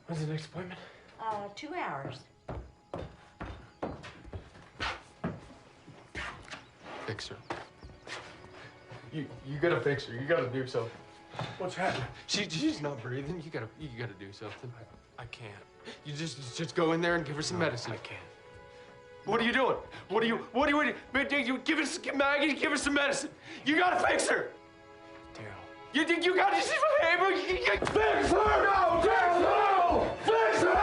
When's the next appointment? 2 hours. Fix her. You gotta fix her. You gotta do something. What's happening? She's not breathing. You gotta do something. I can't. You just go in there and give her some medicine. I can't. What are you doing? What are you give us Maggie, give her some medicine. You gotta fix her. Daryl. You gotta fix her! No! Fix her! No! Fix her!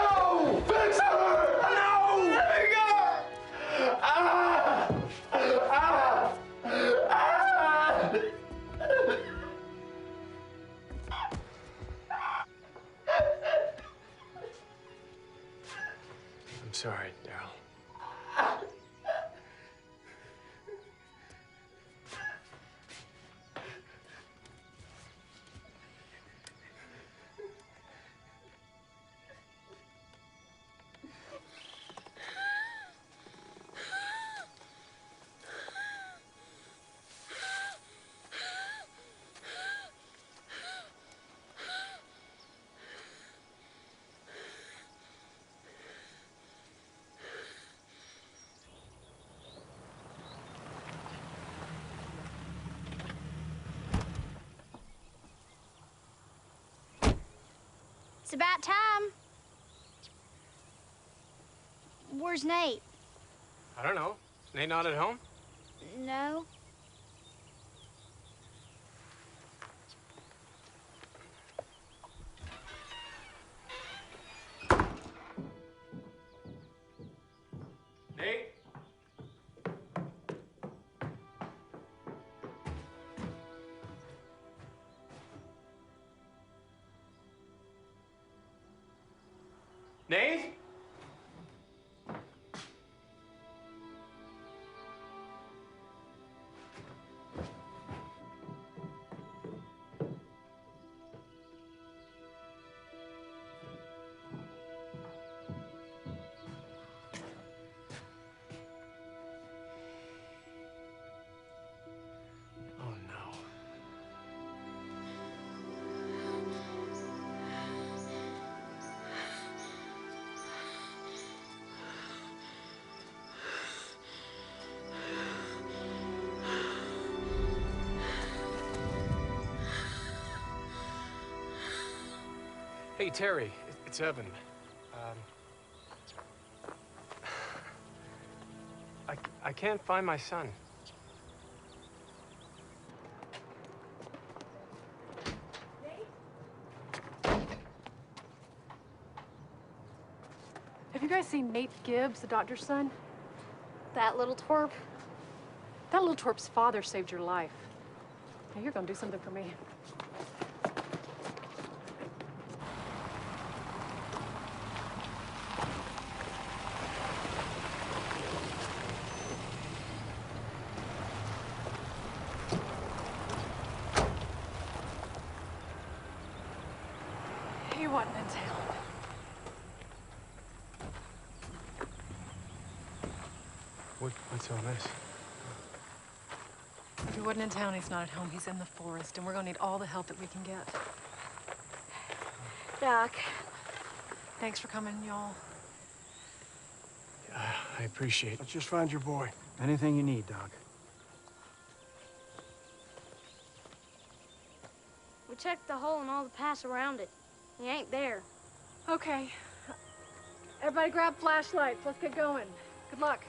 Fix her! No! Let me go! Ah! Ah! Ah! I'm sorry, Daryl. It's about time. Where's Nate? I don't know. Is Nate not at home? No. Nate? Nate? Oh no. Hey, Terry, it's Evan. I can't find my son. Have you guys seen Nate Gibbs, the doctor's son? That little twerp. That little twerp's father saved your life. Now you're gonna do something for me. He wasn't in town. What's all this? If he wasn't in town, he's not at home. He's in the forest, and we're gonna need all the help that we can get. Doc. Thanks for coming, y'all. I appreciate it. Let's just find your boy. Anything you need, Doc. We checked the hole and all the paths around it. He ain't there. Okay. Everybody grab flashlights. Let's get going. Good luck.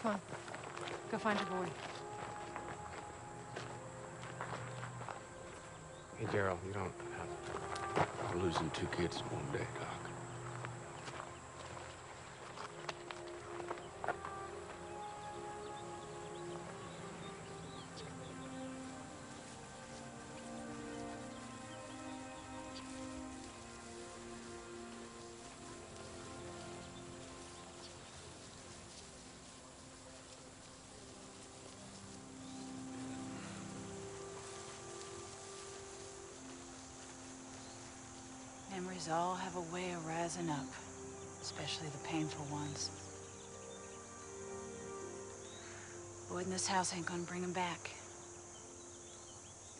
Come on. Go find your boy. Hey, Daryl, you don't have... We're losing 2 kids in one day, Doc. Memories all have a way of rising up, especially the painful ones. Boyd in this house ain't gonna bring them back.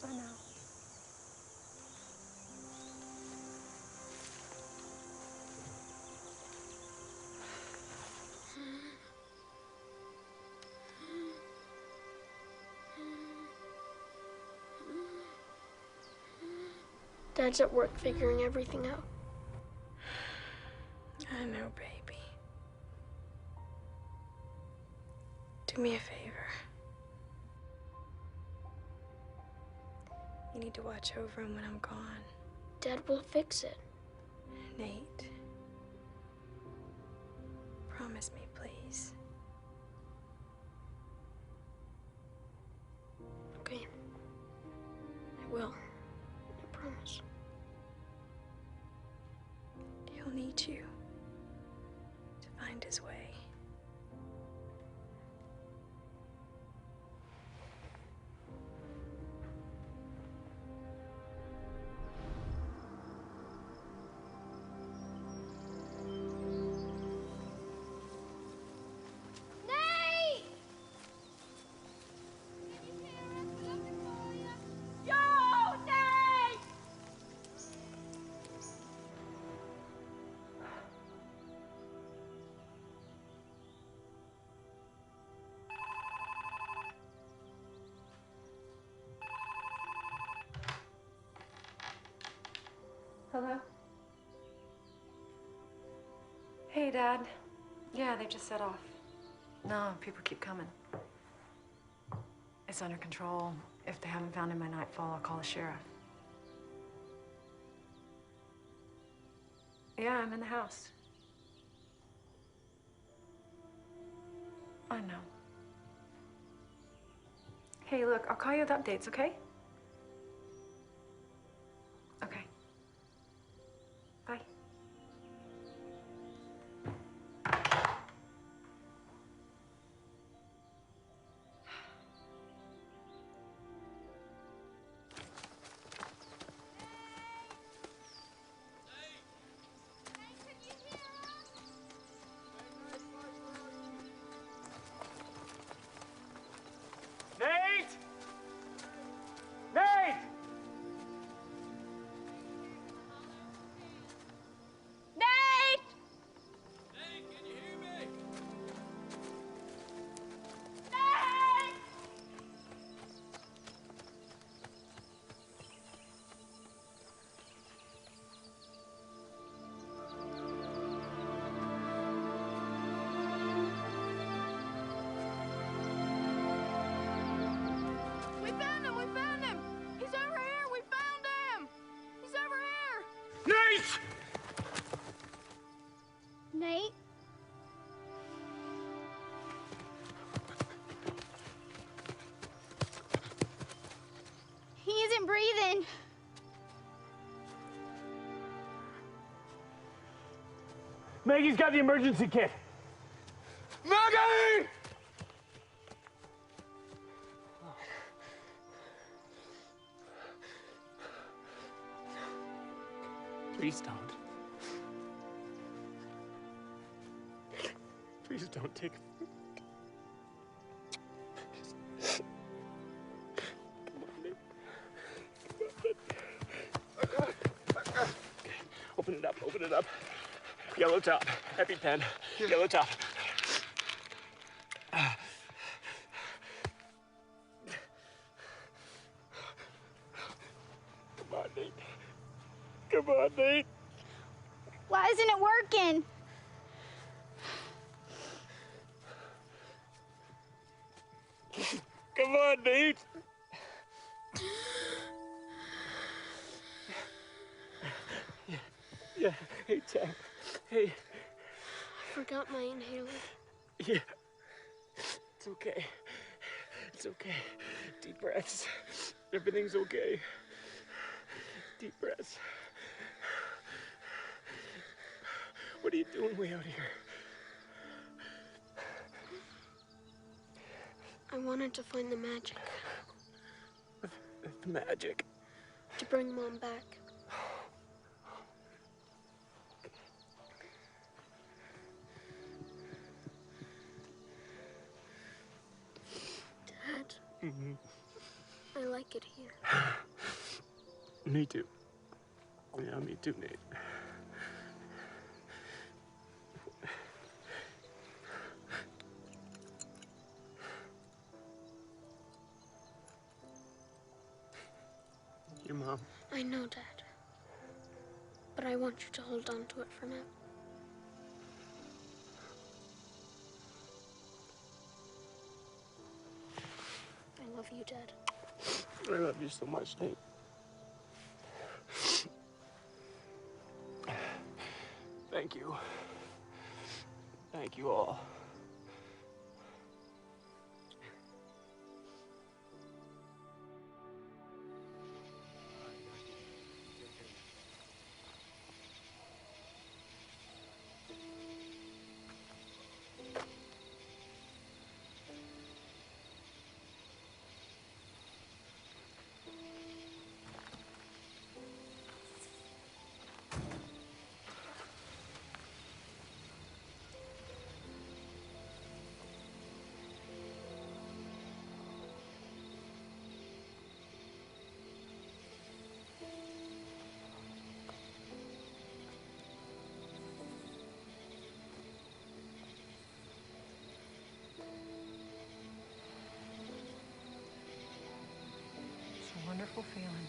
I know. Dad's at work figuring everything out. I know, baby. Do me a favor. You need to watch over him when I'm gone. Dad will fix it. Nate. Promise me, please. Okay. I will. I promise. He'll need you to find his way. Hello? Hey, Dad. Yeah, they just set off. No, people keep coming. It's under control. If they haven't found him by nightfall, I'll call the sheriff. Yeah, I'm in the house. I know. Hey, look, I'll call you with updates, okay? Okay. Bye. Nate! Nate! Nate! We found him! We found him! He's over here! We found him! He's over here! Nate! Nate? He isn't breathing. Maggie's got the emergency kit. Maggie! Please don't. Please don't take it. Come on, Nick. Okay, open it up, open it up. Yellow top, EpiPen, yellow top. Come on, Nate. Come on, Nate. Why isn't it working? Come on, Nate. Yeah. Hey, Jack. Hey. I forgot my inhaler. Yeah. It's okay. It's okay. Deep breaths. Everything's okay. Deep breaths. What are you doing way out here? I wanted to find the magic. The magic. To bring Mom back. Dad, I like it here. Me too. Yeah, me too, Nate. Your mom. I know, Dad. But I want you to hold on to it for now. I love you, Dad. I love you so much, Nate. Thank you. Thank you all. It's a wonderful feeling.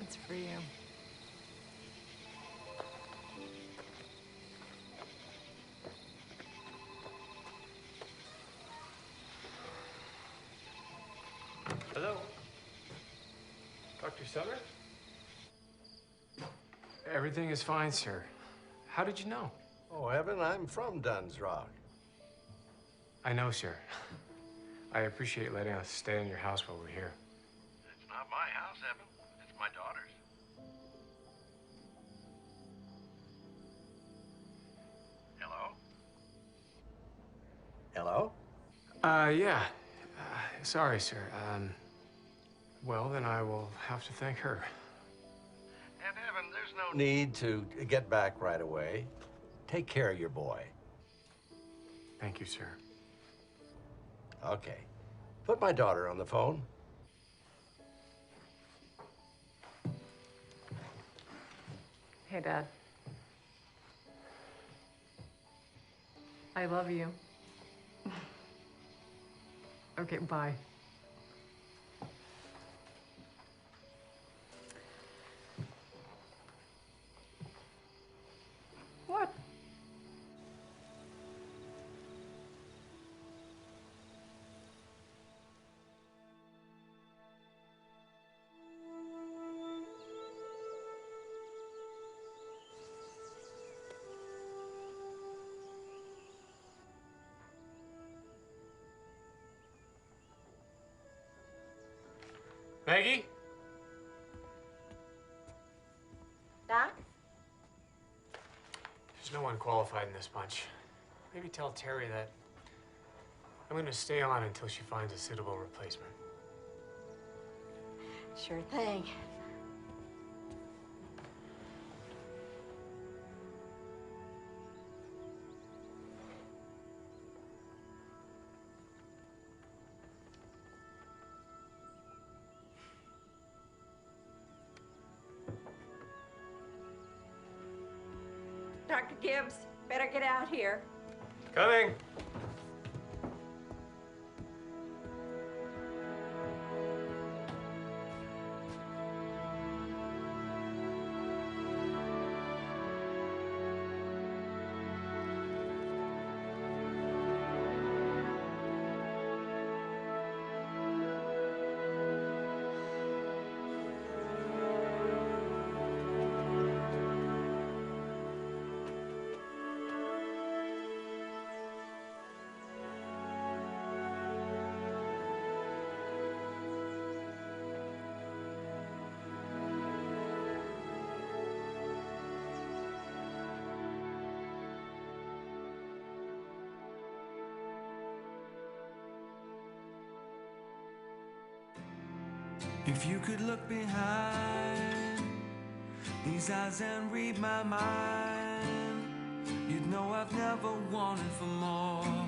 It's for you. Hello? Dr. Summer? Everything is fine, sir. How did you know? Oh, Evan, I'm from Dunn's Rock. I know, sir. I appreciate letting us stay in your house while we're here. It's not my house, Evan. It's my daughter's. Hello? Hello? Yeah. Sorry, sir. Well, then I will have to thank her. And Evan, there's no need to get back right away. Take care of your boy. Thank you, sir. Okay. Put my daughter on the phone. Hey, Dad. I love you. Okay, bye. What? Maggie? Doc? There's no one qualified in this bunch. Maybe tell Terry that I'm going to stay on until she finds a suitable replacement. Sure thing. Dr. Gibbs, better get out here. Coming. If you could look behind these eyes and read my mind, you'd know I've never wanted for more.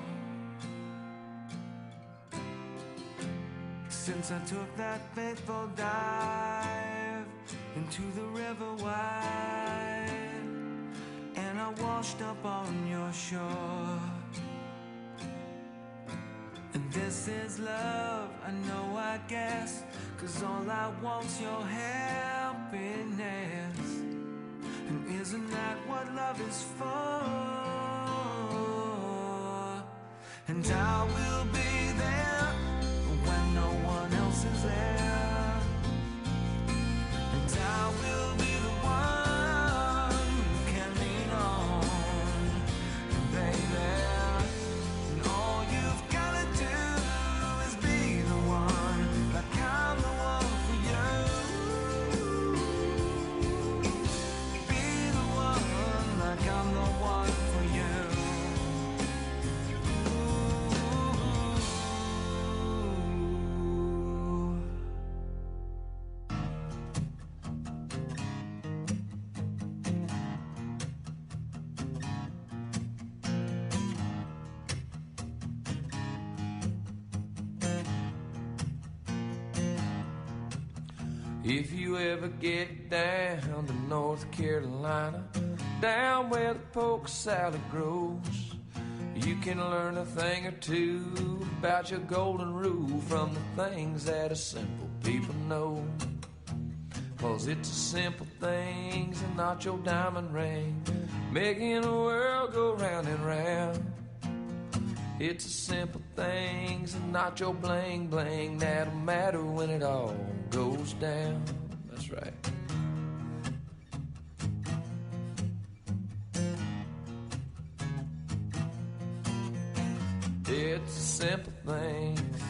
Since I took that fateful dive into the river wide, and I washed up on your shore. And this is love, I know, I guess, 'cause all I want's your happiness. And isn't that what love is for? And I will be there when no one else is there. And I will be the one you can lean on, baby. And all you've gotta do is be the one, like I'm the one for you. Be the one, like I'm the one for you. If you ever get down to North Carolina, down where the poke salad grows, you can learn a thing or two about your golden rule from the things that a simple people know. 'Cause it's the simple things and not your diamond ring, making the world go round and round. It's the simple things and not your bling bling that'll matter when it all goes down. That's right. It's the simple things